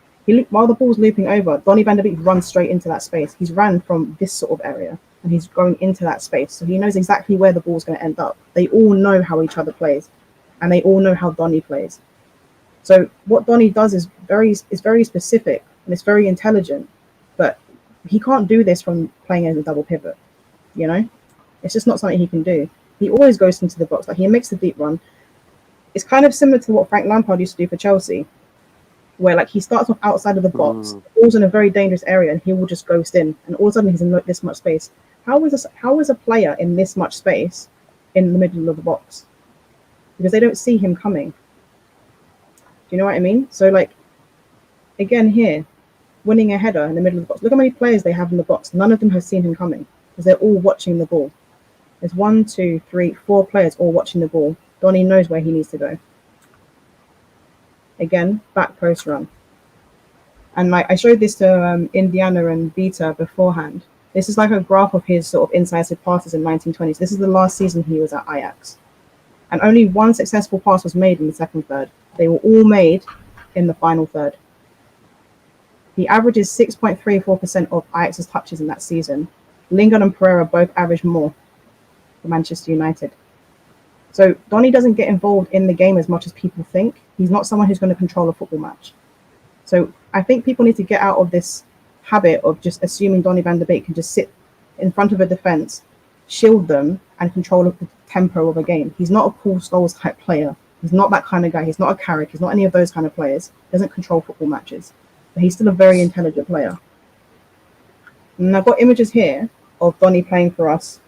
While the ball's looping over, Donny van de Beek runs straight into that space. He's ran from this sort of area, and he's going into that space. So he knows exactly where the ball's going to end up. They all know how each other plays, and they all know how Donny plays. So what Donny does is very specific, and it's very intelligent, but he can't do this from playing as a double pivot. It's just not something he can do. He always goes into the box. He makes the deep run. It's kind of similar to what Frank Lampard used to do for Chelsea, where he starts off outside of the box, the ball's in a very dangerous area, and he will just ghost in, and all of a sudden he's in this much space. How is a player in this much space in the middle of the box because they don't see him coming. Do you know what I mean? So like, again here, winning a header in the middle of the box. Look how many players they have in the box. None of them have seen him coming because they're all watching the ball. There's 1, 2, 3, 4 players all watching the ball. Donny knows where he needs to go. Again, back post run. And like I showed this to Indiana and Vita beforehand. This is like a graph of his sort of incisive passes in 1920s. This is the last season he was at Ajax. And only one successful pass was made in the second third. They were all made in the final third. He averages 6.34% of Ajax's touches in that season. Lingard and Pereira both average more for Manchester United. So Donny doesn't get involved in the game as much as people think. He's not someone who's going to control a football match. So I think people need to get out of this habit of just assuming Donny van de Beek can just sit in front of a defence, shield them, and control the tempo of a game. He's not a Paul Scholes type player. He's not that kind of guy. He's not a Carrick. He's not any of those kind of players. He doesn't control football matches. But he's still a very intelligent player. And I've got images here of Donny playing for us.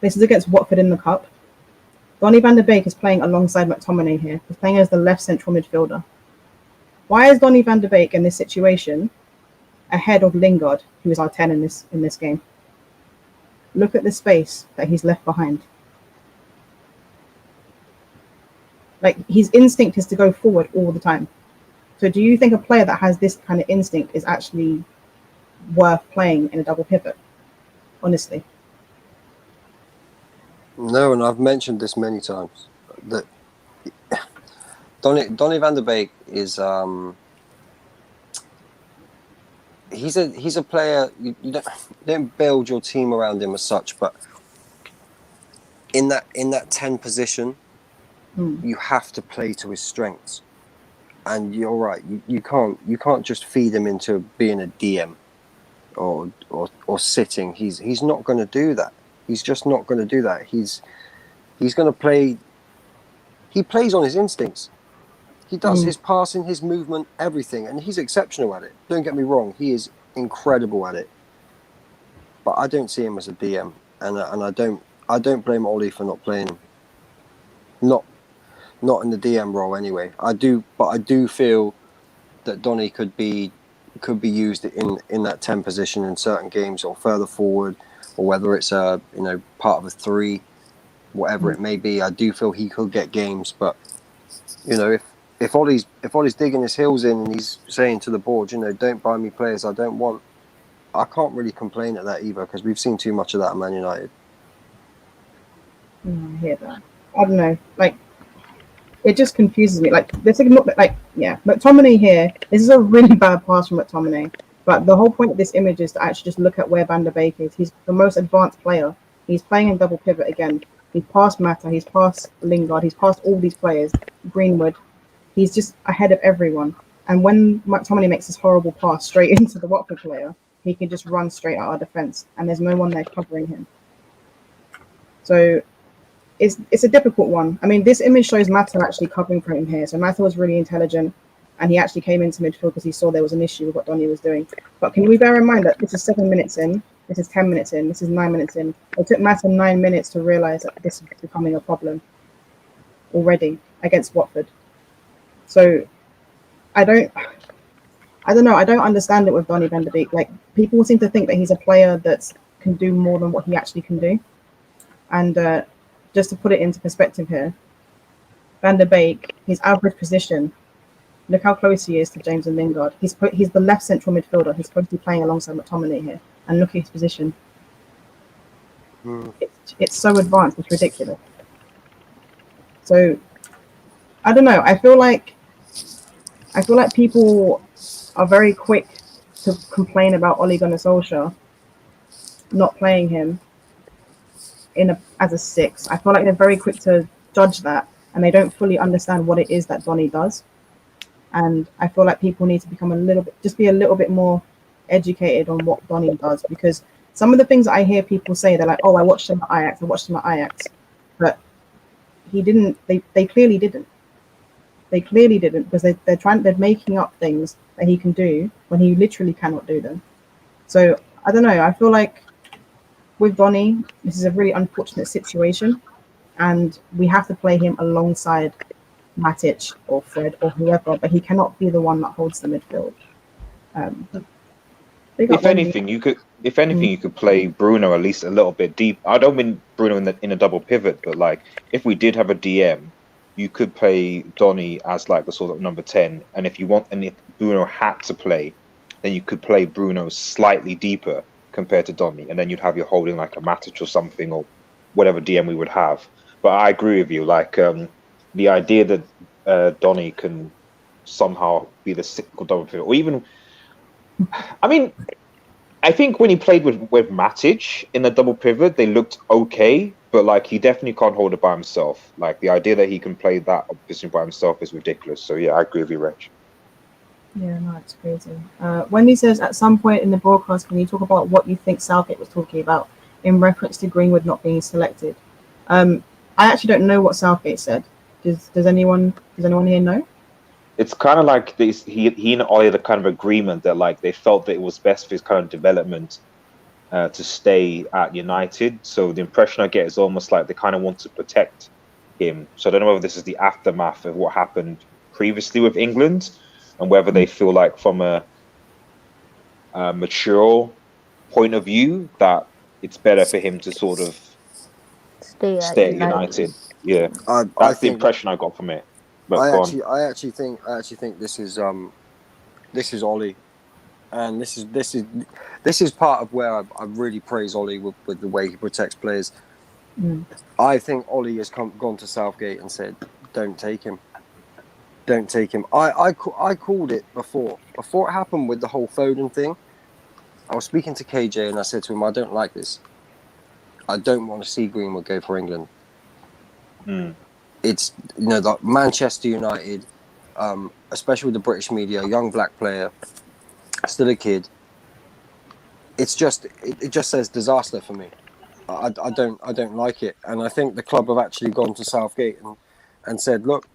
This is against Watford in the Cup. Donny van de Beek is playing alongside McTominay here. He's playing as the left central midfielder. Why is Donny van de Beek in this situation ahead of Lingard, who is our 10 in this game? Look at the space that he's left behind. Like, his instinct is to go forward all the time. So do you think a player that has this kind of instinct is actually worth playing in a double pivot? Honestly. No, and I've mentioned this many times that Donny van de Beek is he's a player you don't build your team around him as such, but in that 10 position, you have to play to his strengths. And you're right, you can't just feed him into being a DM or sitting. He's not going to do that. He's just not going to do that. He's going to play. He plays on his instincts. He does his passing, his movement, everything, and he's exceptional at it. Don't get me wrong; he is incredible at it. But I don't see him as a DM, and I don't blame Ollie for not playing him. Not in the DM role anyway. I do feel that Donny could be used in that 10 position in certain games or further forward, or whether it's part of a 3, whatever it may be. I do feel he could get games, but if Ollie's digging his heels in and he's saying to the board, don't buy me players I don't want, I can't really complain at that either, because we've seen too much of that at Man United. I hear that. I don't know. Like, it just confuses me. Like, McTominay here. This is a really bad pass from McTominay. But the whole point of this image is to actually just look at where Van der Beek is. He's the most advanced player. He's playing in double pivot again. He's past Mata. He's past Lingard. He's past all these players. Greenwood. He's just ahead of everyone. And when McTominay makes this horrible pass straight into the Watford player, he can just run straight at our defence, and there's no one there covering him. So it's a difficult one. I mean, this image shows Mata actually covering for him here. So Mata was really intelligent, and he actually came into midfield because he saw there was an issue with what Donny was doing. But can we bear in mind that this is 7 minutes in, this is 10 minutes in, this is 9 minutes in. It took Mata 9 minutes to realise that this is becoming a problem already against Watford. So I don't know. I don't understand it with Donny van de Beek. Like, people seem to think that he's a player that can do more than what he actually can do. And just to put it into perspective here, Van der Beek, his average position, look how close he is to James and Lingard. He's the left central midfielder. He's supposed to be playing alongside McTominay here. And look at his position. It's so advanced. It's ridiculous. So, I don't know. I feel like people are very quick to complain about Ole Gunnar Solskjaer not playing him as a 6. I feel like they're very quick to judge that, and they don't fully understand what it is that Donny does. And I feel like people need to become be a little bit more educated on what Donny does, because some of the things that I hear people say, they're like, "Oh, I watched him at Ajax," but he didn't. They clearly didn't. They clearly didn't, because they're making up things that he can do when he literally cannot do them. So I don't know. I feel like with Donny, this is a really unfortunate situation. and we have to play him alongside Matic or Fred or whoever, but he cannot be the one that holds the midfield. Big up If Wendy. anything, you could play Bruno at least a little bit deep. I don't mean Bruno in a double pivot, but like if we did have a DM, you could play Donny as like the sort of number 10, and if Bruno had to play, then you could play Bruno slightly deeper compared to Donny, and then you'd have your holding like a Matic or something, or whatever DM we would have. But I agree with you, like the idea that Donny can somehow be the cyclical double pivot, or even, I mean, I think when he played with Matic in the double pivot, they looked okay, but like he definitely can't hold it by himself. Like the idea that he can play that position by himself is ridiculous. So yeah, I agree with you, Rich. Yeah, no, it's crazy. Wendy says, at some point in the broadcast, can you talk about what you think Southgate was talking about in reference to Greenwood not being selected? I actually don't know what Southgate said. Does anyone here know? It's kind of like this. He and Ollie had a kind of agreement that like they felt that it was best for his kind of development to stay at United. So the impression I get is almost like they kind of want to protect him. So I don't know whether this is the aftermath of what happened previously with England, and whether they feel like from a mature point of view that it's better for him to sort of Stay stay at at United. United. Yeah, I that's the think impression I got from it. But I go on. actually think this is Ollie, and this is part of where I really praise Ollie with the way he protects players. I think Ollie has gone to Southgate and said, "Don't take him, don't take him." I called it before it happened with the whole Foden thing. I was speaking to KJ and I said to him, "I don't like this. I don't want to see Greenwood go for England." It's like Manchester United, especially with the British media, young black player, still a kid. It's just it just says disaster for me. I don't like it, and I think the club have actually gone to Southgate and said, look,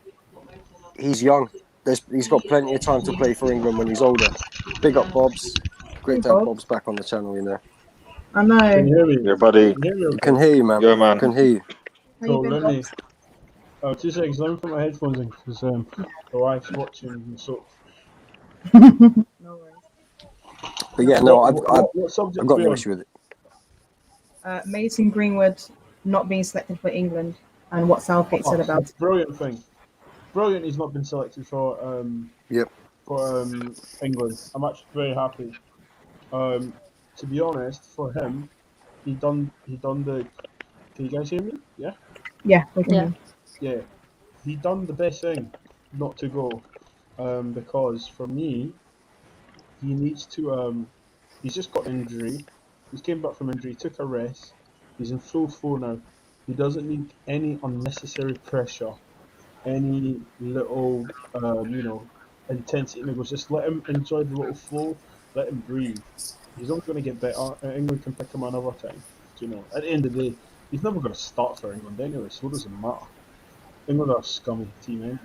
he's young. He's got plenty of time to play for England when he's older. Big up Bobs. Great to have Bobs back on the channel, I know. Can you hear me? Yeah, buddy. Can you hear me? I Okay? can hear you, man. Yeah, man. I can hear you. How you So been, let me. Bobs? 2 seconds. Let me put my headphones in because the wife's watching. So No worries. But yeah, no, I've what subject got we no on? issue with it. Mason Greenwood not being selected for England and what Southgate said about it. Brilliant thing. Brilliant. He's not been selected for Yep. for England. I'm actually very happy. To be honest, for him, he done the. Can you guys hear me? Yeah. Yeah, we can Yeah. hear. Yeah. He done the best thing not to go, because for me, he needs to. He's just got injury. He came back from injury, took a rest. He's in full flow now. He doesn't need any unnecessary pressure, any little, intensity. And it was just let him enjoy the little flow, let him breathe. He's only going to get better. England can pick him another time. At the end of the day, he's never going to start for England anyway, so it doesn't matter. England are a scummy team anyway.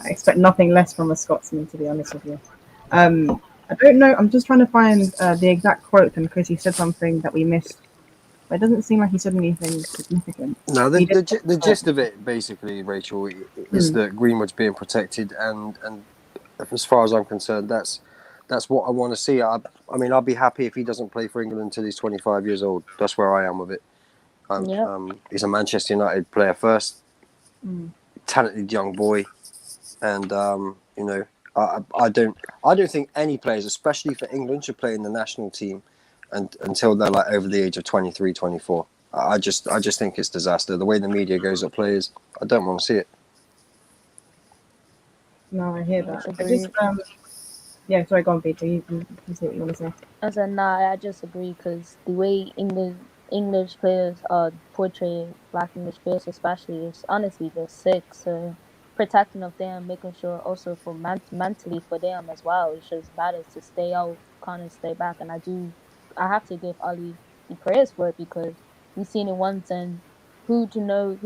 I expect nothing less from a Scotsman, to be honest with you. I don't know. I'm just trying to find the exact quote, and because he said something that we missed, but it doesn't seem like he said anything significant. No, the gist of it, basically, Rachel, is that Greenwood's being protected, and as far as I'm concerned, that's what I want to see. I mean, I'll be happy if he doesn't play for England until he's 25 years old. That's where I am with it. He's a Manchester United player first, talented young boy, and I don't think any players, especially for England, should play in the national team until they're like over the age of 23, 24. I just think it's disaster. The way the media goes at players, I don't want to see it. No, I hear that. Yeah, sorry, go on, Peter. You say what you want to say. I said, nah, I just agree because the way English players portray Black English players, especially, is honestly just sick. So protecting of them, making sure also for mentally for them as well. It's just better to stay out, kind of stay back. And I have to give Ali the praise for it because we've seen it once, and who to know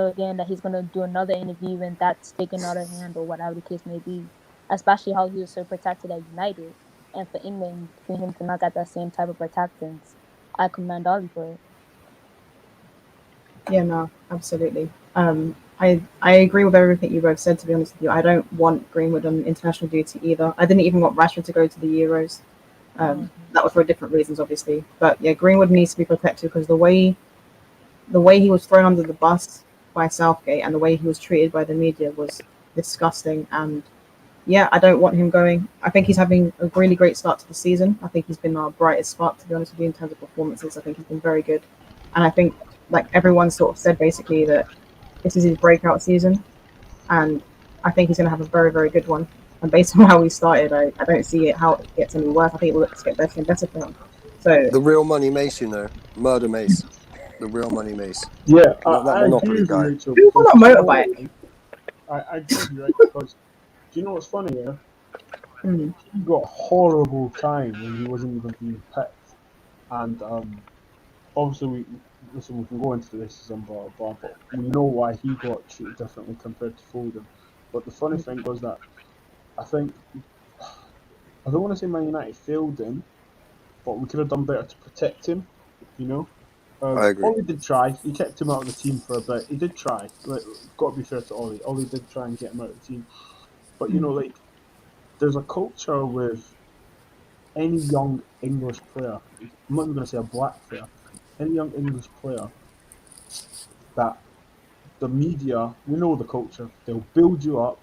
again that he's gonna do another interview and that's taken out of hand or whatever the case may be. Especially how he was so protected at United. and for England, for him to not get that same type of protectance, I commend Ollie for it. Yeah, no, absolutely. I agree with everything you both said, to be honest with you. I don't want Greenwood on international duty either. I didn't even want Rashford to go to the Euros. That was for different reasons, obviously. But yeah, Greenwood needs to be protected because the way he was thrown under the bus by Southgate and the way he was treated by the media was disgusting. And yeah, I don't want him going. I think he's having a really great start to the season. I think he's been our brightest spark, to be honest with you, in terms of performances. I think he's been very good. And I think, like everyone sort of said, basically that this is his breakout season. And I think he's going to have a very, very good one. And based on how we started, I don't see how it gets any worse. I think it will get better and better for him. So The real money Mace, you know, murder Mace, the real money Mace. Yeah, Not that I Monopoly agree with you, guy. Rachel. People because on a you know motorbike. what, I agree with you, right? Because do you know what's funny? Yeah, Mm, he got horrible time when he wasn't even being picked, and obviously we can go into the racism, blah blah, but we know why he got treated differently compared to Foden. But the funny thing was that I think I don't want to say Man United failed him, but we could have done better to protect him. You know, I agree. Ollie did try. He kept him out of the team for a bit. He did try. Like, got to be fair to Ollie. Ollie did try and get him out of the team. But you know, like, there's a culture with any young English player. I'm not even going to say a black player. Any young English player that the media, we know the culture. They'll build you up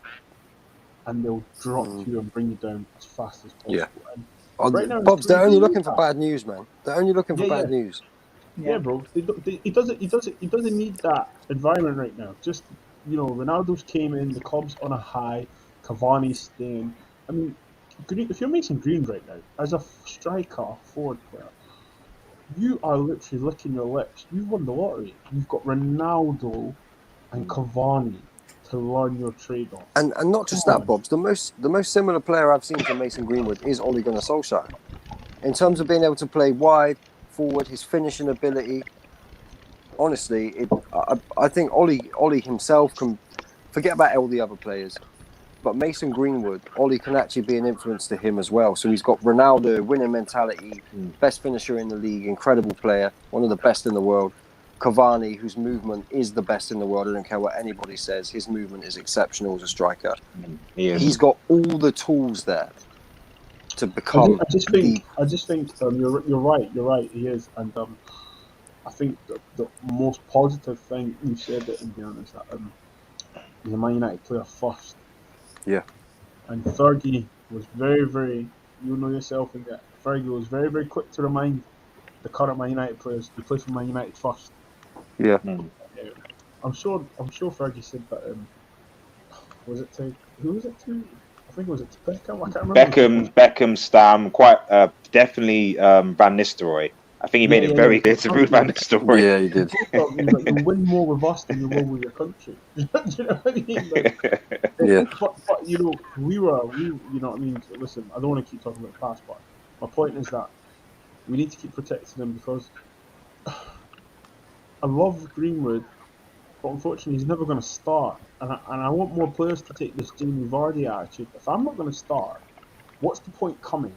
and they'll drop you and bring you down as fast as possible. Yeah. And Oh, right now, Bobs, they're only looking for that. bad news, man. They're only looking for Yeah, bad yeah. news. Yeah, bro. He doesn't need that environment right now. Just Ronaldo's came in, the club's on a high, Cavani's staying. I mean, if you're Mason Green right now, as a striker, forward player, you are literally licking your lips. You've won the lottery. You've got Ronaldo and Cavani to learn your trade off. And not just that, Bobs. The most similar player I've seen to Mason Greenwood is Ole Gunnar Solskjaer. In terms of being able to play wide, forward, his finishing ability. Honestly, I think Ole himself can forget about all the other players. But Mason Greenwood, Ole can actually be an influence to him as well. So he's got Ronaldo, winning mentality, best finisher in the league, incredible player, one of the best in the world. Cavani, whose movement is the best in the world. I don't care what anybody says. His movement is exceptional as a striker. He's got all the tools there to become. I just think you're right. You're right. He is, and I think the most positive thing you said it in here is that he's a Man United player first. Yeah. And Fergie was very, very. You know yourself, and that Fergie was very, very quick to remind the current Man United players you play for Man United first. Yeah. I'm sure Fergie said that. Was it to who was it to? I think it was to Beckham. I can't remember. Beckham, Stam, quite definitely Van Nistelrooy. I think he made it very clear to Ruud Van Nistelrooy. Yeah, he did. You win more with us than you will with your country. Do you know what I mean? Yeah. But you know, we you know what I mean? Listen, I don't want to keep talking about the past, but my point is that we need to keep protecting him because I love Greenwood, but unfortunately he's never going to start. And I want more players to take this Jamie Vardy attitude. If I'm not going to start, what's the point coming?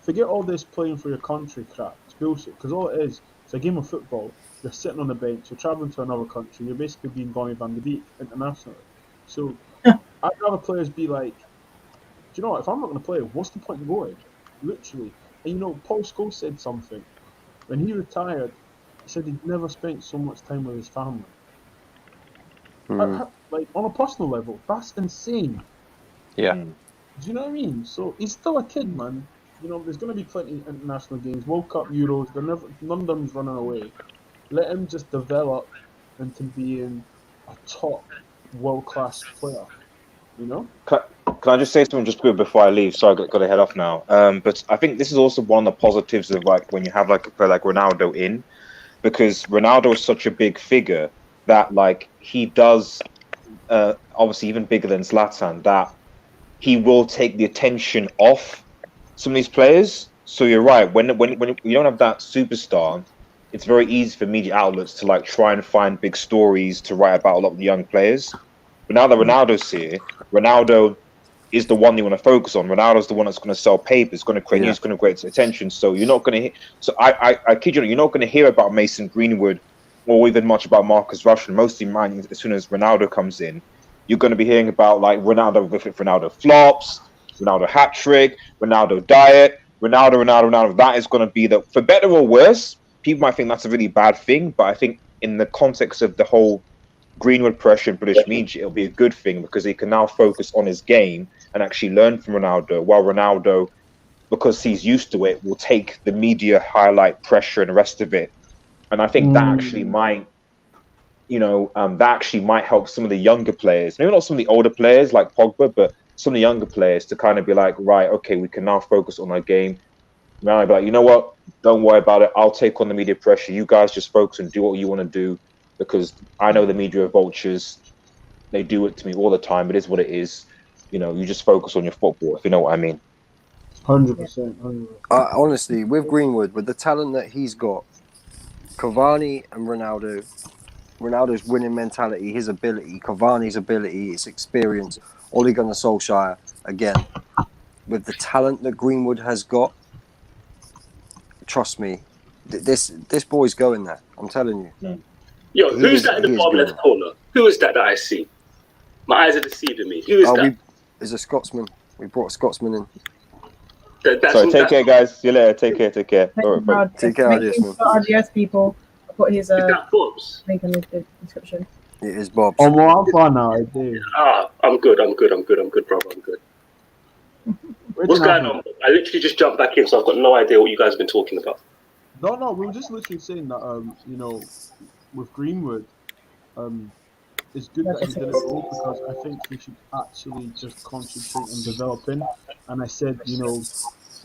Forget all this playing for your country crap. It's bullshit. Because all it is, it's a game of football. You're sitting on the bench. You're travelling to another country. You're basically being Donny van de Beek internationally. So I'd rather players be like, do you know what? If I'm not going to play, what's the point of going? Literally. And you know, Paul Scholes said something. When he retired, he said he'd never spent so much time with his family. Like, on a personal level, that's insane. Yeah. Do you know what I mean? So he's still a kid, man. You know, there's going to be plenty of international games, World Cup, Euros. None of them's running away. Let him just develop into being a top world-class player. You know? Can I just say something just quick before I leave? Sorry, I've got to head off now. But I think this is also one of the positives of like when you have like a player like Ronaldo in, because Ronaldo is such a big figure that like he does, obviously even bigger than Zlatan, that he will take the attention off some of these players. So you're right. When you don't have that superstar, it's very easy for media outlets to like try and find big stories to write about a lot of the young players. But now that Ronaldo's here, Ronaldo is the one you want to focus on. Ronaldo's the one that's going to sell papers, going to create news, going to create attention. So you're not going to. So I kid you not, you're not going to hear about Mason Greenwood or even much about Marcus Rashford. Mostly, mine as soon as Ronaldo comes in, you're going to be hearing about like Ronaldo flops, Ronaldo hat trick, Ronaldo diet, Ronaldo. That is going to be the, for better or worse. People might think that's a really bad thing, but I think in the context of the whole Greenwood pressure in British media, it'll be a good thing because he can now focus on his game and actually learn from Ronaldo, while Ronaldo, because he's used to it, will take the media highlight pressure and the rest of it. And I think that actually might, that actually might help some of the younger players, maybe not some of the older players like Pogba, but some of the younger players to kind of be like, right, okay, we can now focus on our game. Now I'd be like, you know what? Don't worry about it. I'll take on the media pressure. You guys just focus and do what you want to do, because I know the media are vultures. They do it to me all the time. It is what it is. You just focus on your football, if you know what I mean. 100%. Honestly, with Greenwood, with the talent that he's got, Cavani and Ronaldo's winning mentality, his ability, Cavani's ability, his experience, Ole Gunnar Solskjaer, again, with the talent that Greenwood has got, trust me, this boy's going there. I'm telling you. Yo, who's that in the bottom left corner? Who is that I see? My eyes are deceiving me. Who is that? Is a Scotsman. We brought a Scotsman in. Sorry, take care, guys. See you later. Take care. All right, bye. Take care, RGS people. I put his is that Bob's? link in the description. It is Bob's. Oh, well, I'm fine now. I do. I'm good, brother. I'm good. What's going on? I literally just jumped back in, so I've got no idea what you guys have been talking about. No, we were just literally saying that, with Greenwood, it's good that he didn't go because I think he should actually just concentrate on developing. And I said,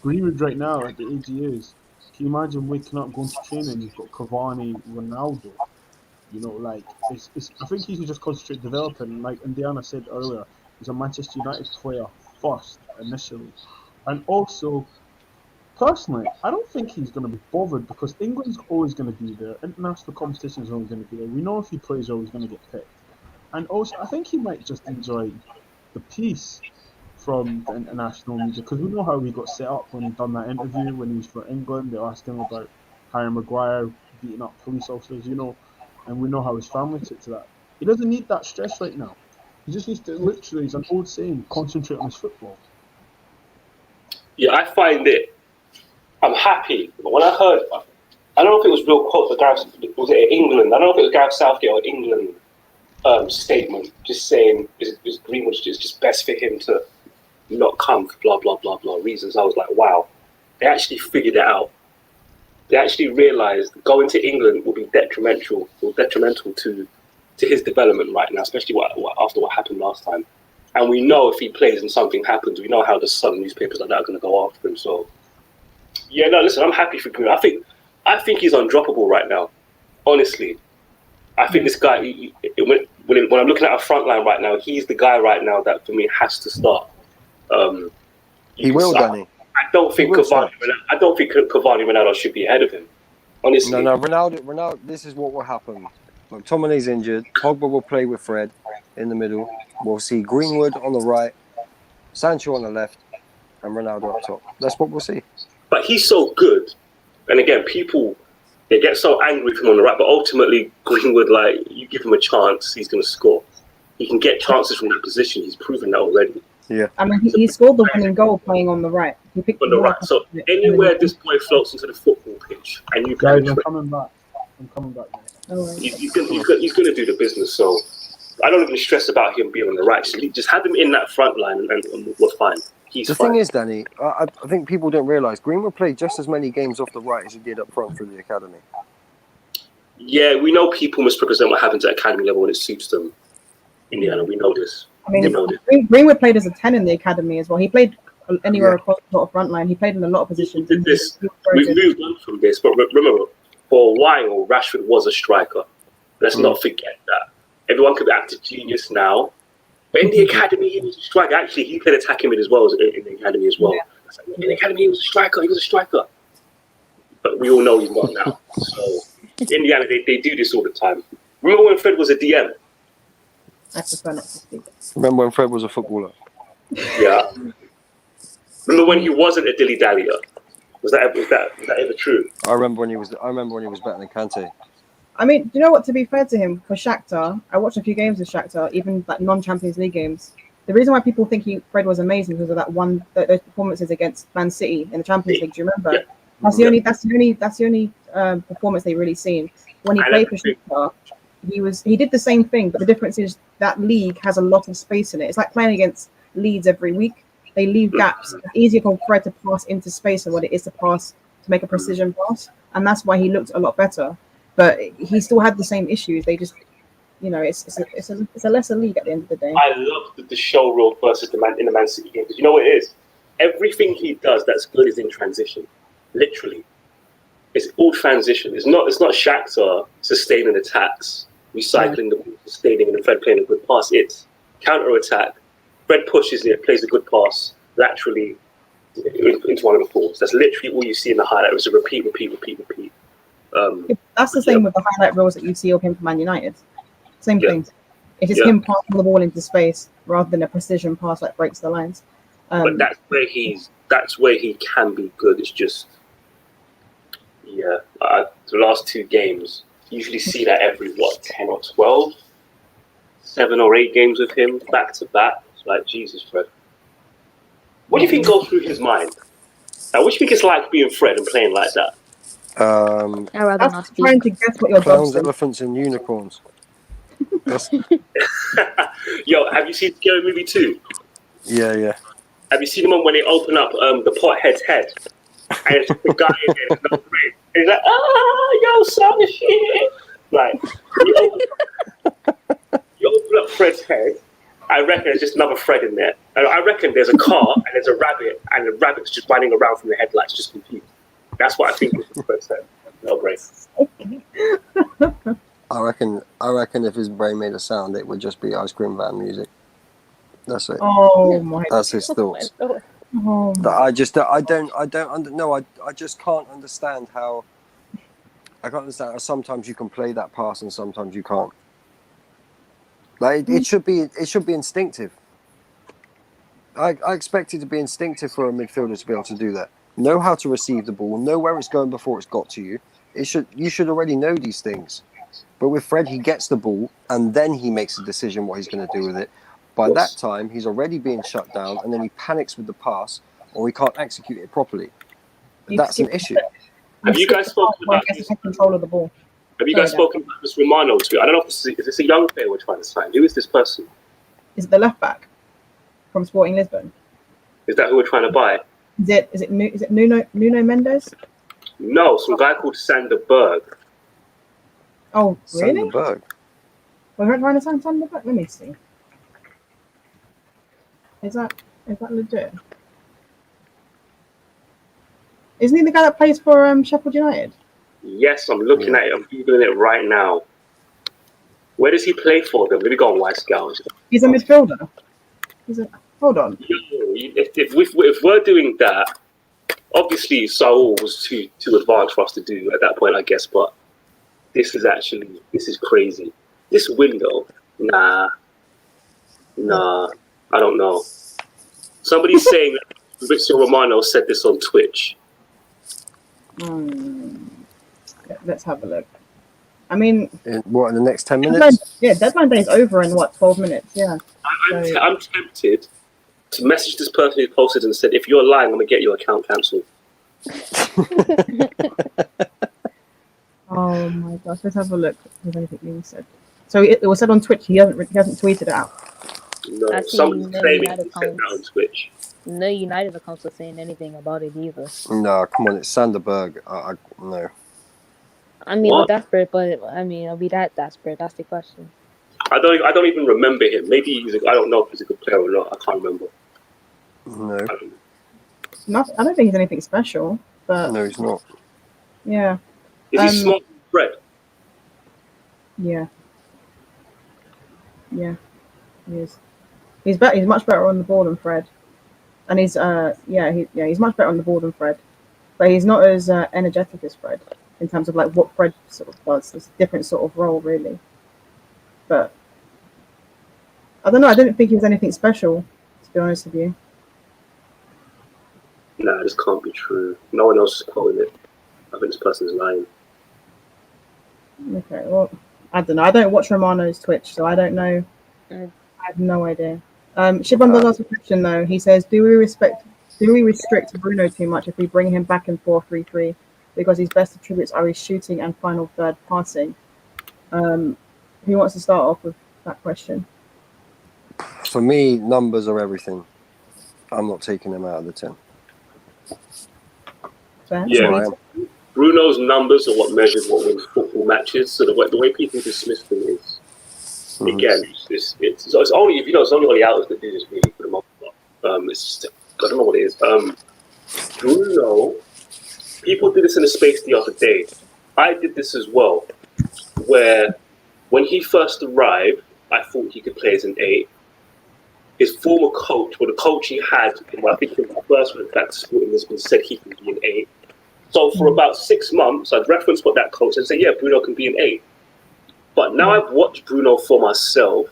Greenwood right now at the age he is, can you imagine waking up, going to training, you've got Cavani, Ronaldo, I think he should just concentrate developing. Like Indiana said earlier, he's a Manchester United player first, initially. And also, personally, I don't think he's going to be bothered because England's always going to be there. International competition is always going to be there. We know if he plays, always going to get picked. And also, I think he might just enjoy the peace from the international media because we know how he got set up when he done that interview when he was for England. They asked him about Harry Maguire beating up police officers, and we know how his family took to that. He doesn't need that stress right now. He just needs to literally, it's an old saying, concentrate on his football. Yeah, I find it. I'm happy. But when I heard, I don't know if it was real quote, but was it England? I don't know if it was Gareth Southgate or England statement, just saying is Greenwood just best for him to not come for blah blah blah blah reasons. I was like, wow, they actually figured it out. They actually realised going to England will be detrimental to his development right now, especially after what happened last time. And we know if he plays and something happens, we know how the Sun newspapers like that are going to go after him. So, yeah, no, listen, I'm happy for Greenwood. I think he's undroppable right now. Honestly, I think this guy. When I'm looking at our front line right now, he's the guy right now that for me has to start. He will, Donny. I don't think Cavani Ronaldo should be ahead of him. Honestly, No, Ronaldo. This is what will happen. McTominay's injured. Pogba will play with Fred in the middle. We'll see Greenwood on the right, Sancho on the left, and Ronaldo up top. That's what we'll see. But he's so good, and again, people they get so angry with him on the right. But ultimately, Greenwood, you give him a chance, he's going to score. He can get chances from that position. He's proven that already. Yeah. I mean, he scored the winning goal playing on the right. He picked on the right. So anywhere this boy floats into the football pitch, and you can. I'm coming back. Guys. He's going to do the business. So I don't even stress about him being on the right. Just have him in that front line, and we're fine. The thing is, Danny, I think people don't realise Greenwood played just as many games off the right as he did up front through the academy. Yeah, we know people misrepresent what happens at academy level when it suits them. Indiana, we know this. I mean, Greenwood played as a 10 in the academy as well. He played anywhere across the sort of front line. He played in a lot of positions. We've moved on from this, but remember, for a while, Rashford was a striker. Let's not forget that. Everyone could act a genius now. But in the academy, he was a striker. Actually, he played attacking mid as well in the academy as well. Yeah. In the academy, he was a striker. But we all know he's not now. So, Indiana, they do this all the time. Remember when Fred was a DM? I prefer not to speak. Remember when Fred was a footballer? Yeah. Remember when he wasn't a dilly dallier? Was that ever true? I remember when he was better than Kante. I mean, do you know what? To be fair to him, for Shakhtar, I watched a few games with Shakhtar, even like non-Champions League games. The reason why people think Fred was amazing because of those performances against Man City in the Champions League. Do you remember? Yeah. That's the only performance they really seen. When he played for Shakhtar, he did the same thing, but the difference is that league has a lot of space in it. It's like playing against Leeds every week. They leave gaps. It's easier for Fred to pass into space than what it is to make a precision pass, and that's why he looked a lot better. But he still had the same issues. They just, it's a lesser league at the end of the day. I love the show role versus the Man City game, because you know what it is? Everything he does that's good is in transition. Literally. It's all transition. It's not Shakhtar sustaining attacks, recycling the ball, sustaining, and Fred playing a good pass. It's counter-attack. Fred pushes it, plays a good pass laterally into one of the balls. That's literally all you see in the highlight. It was a repeat. That's the same with the highlight reels that you see of him for Man United. Same thing. It's just him passing the ball into space rather than a precision pass that breaks the lines. But that's where he can be good. It's just, the last two games, you usually see that every 10 or 12, 7 or 8 games with him back to back. It's like, Jesus, Fred. What do you think goes through his mind? What do you think it's like being Fred and playing like that? I'd rather not speak. Trying to guess what your Clowns, job's in. elephants, and unicorns. Yo, have you seen Scary Movie 2? Yeah. Have you seen the one when they open up the pothead's head? And it's the guy in there, no brain. And he's like, yo, son of shit. Like, you open up Fred's head, I reckon there's just another Fred in there. And I reckon there's a car and there's a rabbit, and the rabbit's just running around from the headlights, just confused. That's what I think is Fred's head. No brain. I reckon if his brain made a sound, it would just be ice cream van music. That's it. Oh my! That's his thoughts. Oh I just can't understand how. I can't understand how sometimes you can play that pass and sometimes you can't. Like it should be instinctive. I expect it to be instinctive for a midfielder to be able to do that. Know how to receive the ball, know where it's going before it's got to you. You should already know these things. But with Fred, he gets the ball and then he makes a decision what he's going to do with it. By that time, he's already being shut down, and then he panics with the pass, or he can't execute it properly. That's an issue. Have you guys spoken about this? Control of the ball. Have you guys spoken about this Romano too? I don't know if is this a young player we're trying to sign. Who is this person? Is it the left back from Sporting Lisbon? Is that who we're trying to buy? Is it Nuno Mendes? No, some guy called Sander Berg. Oh, really? Sander Berg. We're trying to sign Sander Berg. Let me see. Is that legit? Isn't he the guy that plays for Sheffield United? Yes, I'm looking at it. I'm googling it right now. Where does he play for them? Let me go on White Scout. He's a midfielder. Hold on. If we're doing that, obviously Saul was too advanced for us to do at that point, I guess. But this is crazy. This window, nah. I don't know. Somebody's saying that Fabrizio Romano said this on Twitch. Let's have a look. I mean, in the next 10 minutes? Deadline day is over in 12 minutes? Yeah. I'm tempted to message this person who posted and said, if you're lying, I'm going to get your account cancelled. Oh my gosh, let's have a look. If anything being said. So it was said on Twitch. He hasn't tweeted it out. No, somebody's claiming he said that on Twitch. No United accounts are saying anything about it either. No, come on, it's Sander Berg. No. I mean, we're desperate, but are we that desperate? That's the question. I don't even remember him. Maybe I don't know if he's a good player or not. I can't remember. No. I don't think he's anything special, but no, he's not. Yeah. Is he smart Fred? Yeah. Yeah. He is. He's much better on the ball than Fred, and he's much better on the ball than Fred, but he's not as energetic as Fred in terms of like what Fred sort of does. It's a different sort of role, really. But I don't know. I didn't think he was anything special, to be honest with you. Nah, this can't be true. No one else is quoting it. I think this person's lying. Okay, well, I don't know. I don't watch Romano's Twitch, so I don't know. Mm. I have no idea. Shibon does ask a question though. He says, do we restrict Bruno too much if we bring him back in 4-3-3 because his best attributes are his shooting and final third passing? Who wants to start off with that question? For me, numbers are everything. I'm not taking them out of the 10. Fair? Yeah. That's what I am. Bruno's numbers are what measures what wins football matches. So the way people dismiss them is, again, it's only if it's only hours that do this really for the most part. It's just, I don't know what it is. Bruno, people did this in the space the other day. I did this as well, where when he first arrived, I thought he could play as an 8. His former coach, or the coach he had, I think in the first one, that Sporting Lisbon said he could be an 8. So for about 6 months, I'd reference what that coach and say, yeah, Bruno can be an 8. But now I've watched Bruno for myself.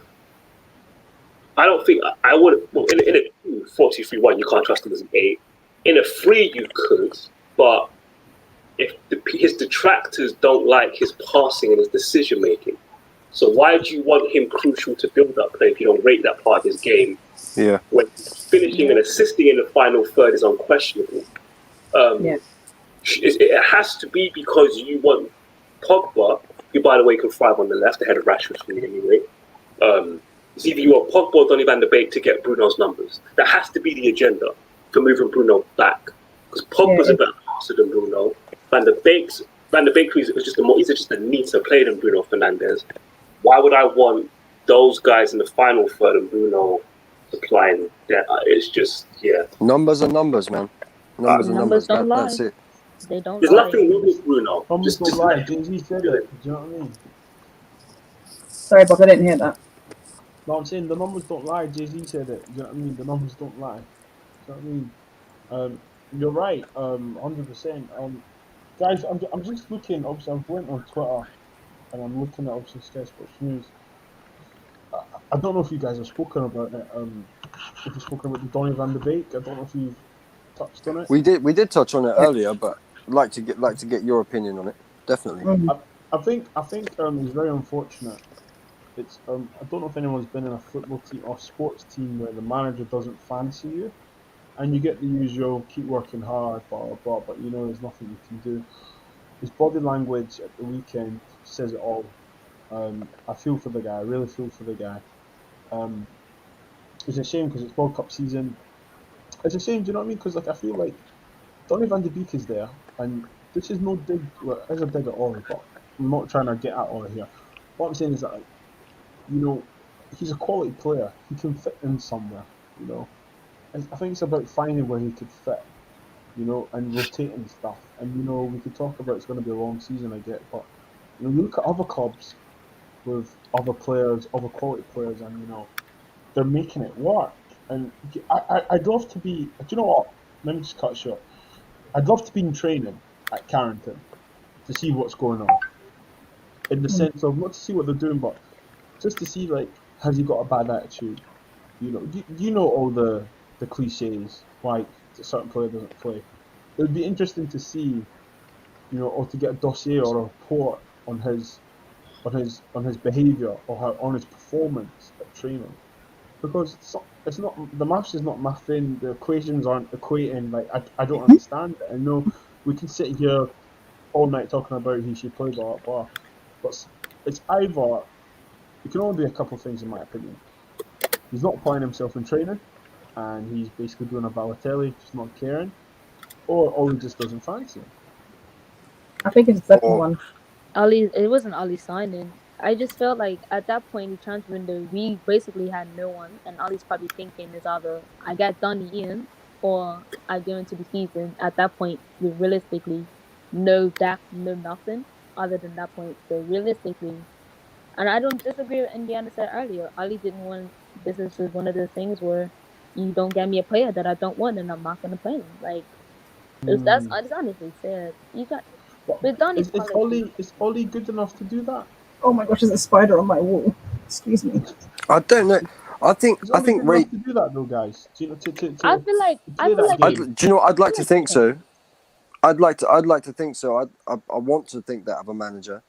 I don't think I would. Well, in a 4-2-3-1, you can't trust him as an 8. In a 3, you could, but if his detractors don't like his passing and his decision making, so why do you want him crucial to build up play if you don't rate that part of his game? Yeah. When finishing and assisting in the final third is unquestionable. It has to be because you want Pogba, who by the way can thrive on the left ahead of Rashford for me anyway. It's either you want Pogba or Donny van de Beek to get Bruno's numbers. That has to be the agenda for moving Bruno back. Because Pogba's a better passer than Bruno. Van de Beek is just a neater player than Bruno Fernandes. Why would I want those guys in the final third and Bruno supplying that? It's just, Numbers are numbers, man. Numbers don't lie. That's it. They don't There's lie. nothing wrong with Bruno. Numbers don't lie. Jay-Z said it. Do you know what I mean? Sorry, Bob, I didn't hear that. No, I'm saying the numbers don't lie. Jay-Z said it. Do you know what I mean? The numbers don't lie. Do you know what I mean? You're right. 100%. Guys, I'm just looking. Obviously, I'm going on Twitter and I'm looking at obviously Sky Sports News. I don't know if you guys have spoken about it. If you've spoken about the Donny van de Beek, I don't know if you've touched on it. We did touch on it earlier, but I'd like to get your opinion on it. Definitely. I think it's very unfortunate. It's I don't know if anyone's been in a football team or sports team where the manager doesn't fancy you, and you get the usual keep working hard, blah blah blah. But there's nothing you can do. His body language at the weekend says it all. I feel for the guy. I really feel for the guy. It's a shame because it's World Cup season. It's a shame, do you know what I mean? Because I feel like Donny van de Beek is there, and this is no dig. Well, it's a dig at all, but I'm not trying to get at all here. What I'm saying is that, he's a quality player. He can fit in somewhere, And I think it's about finding where he could fit, and rotating stuff. And we could talk about it's going to be a long season, I get, but you look at other clubs with other players, other quality players, and they're making it work. And I'd love to be. Do you know what? Let me just cut short. I'd love to be in training at Carrington to see what's going on. In the sense of not to see what they're doing, but just to see has he got a bad attitude? You know all the cliches why a certain player doesn't play. It would be interesting to see, or to get a dossier or a report on his behaviour or on his performance at training, because it's not the maths is not mathing, the equations aren't equating. I don't understand it. I know we can sit here all night talking about he should play blah blah, but it's either it can only be a couple of things in my opinion. He's not applying himself in training, and he's basically doing a Balotelli, just not caring, or he just doesn't fancy him. I think it's the second one. It wasn't Ali signing. I just felt like at that point in the transfer window, we basically had no one, and Ali's probably thinking is either I got Donny in or I go into the season. At that point, we realistically no nothing other than that point. So realistically, and I don't disagree with Indiana said earlier. Ali didn't want. This is just one of those things where you don't get me a player that I don't want, and I'm not gonna play him. That's honestly said. You got. With Donny's Is Ollie good enough to do that? Oh my gosh, there's a spider on my wall. Excuse me. I don't know. I think He's only good Ray. enough to do that though, guys. I feel like play that Do game. you know what? I'd like to think so. I'd like to think so. I want to think that of a manager,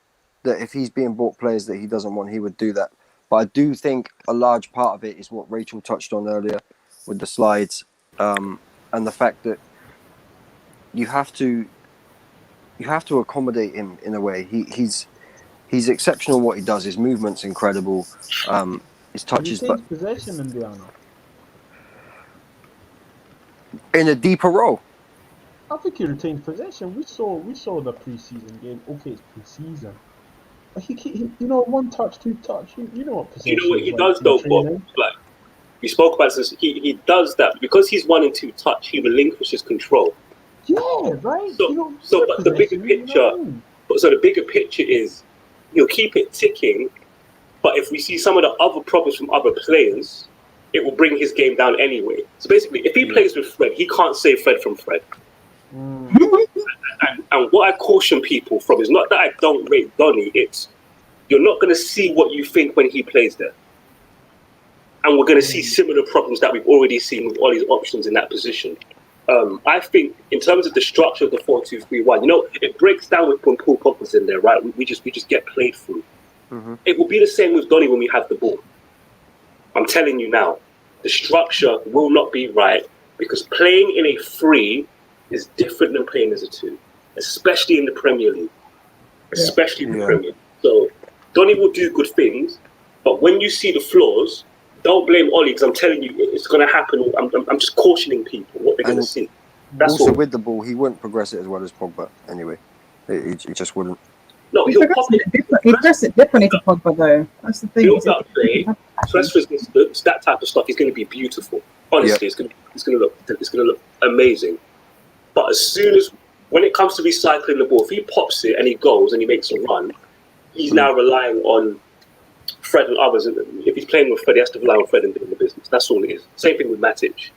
that if he's being bought players that he doesn't want, he would do that. But I do think a large part of it is what Rachel touched on earlier with the slides, and the fact that you have to accommodate him in a way. He's exceptional at what he does. His movement's incredible. His He touches, but retains possession, Indiana. in a deeper role. I think he retains possession. We saw the preseason game. Okay, it's preseason. But he one touch, two touch. You know what possession You know what is he like does in though, training. Bob? Like we spoke about this. He does that because he's 1 and 2 touch. He relinquishes control. Yeah, right. So, but the bigger picture, so the bigger picture is he'll keep it ticking. But if we see some of the other problems from other players, it will bring his game down anyway. So basically, if he plays with Fred, he can't save Fred from Fred. And what I caution people from is not that I don't rate Donny, it's you're not going to see what you think when he plays there. And we're going to see similar problems that we've already seen with all these options in that position. I think in terms of the structure of the 4-2-3-1, it breaks down with when Paul Pogba's in there, right? We just get played through. Mm-hmm. It will be the same with Donny when we have the ball. I'm telling you now, the structure will not be right because playing in a 3 is different than playing as a 2, especially in the Premier League. Especially in the Premier League. So Donny will do good things, but when you see the flaws, don't blame Ollie because I'm telling you it's going to happen. I'm just cautioning people what they're going to see. That's also all. With the ball, he wouldn't progress it as well as Pogba anyway. He just wouldn't. No, he progressed it differently to Pogba though. That's the thing. Build up play, stress resistance, that type of stuff is going to be beautiful. Honestly, it's going to look amazing. But as soon as when it comes to recycling the ball, if he pops it and he goes and he makes a run, he's now relying on Fred and others. If he's playing with Fred, he has to rely on Fred and doing the business. That's all it is. Same thing with Matic.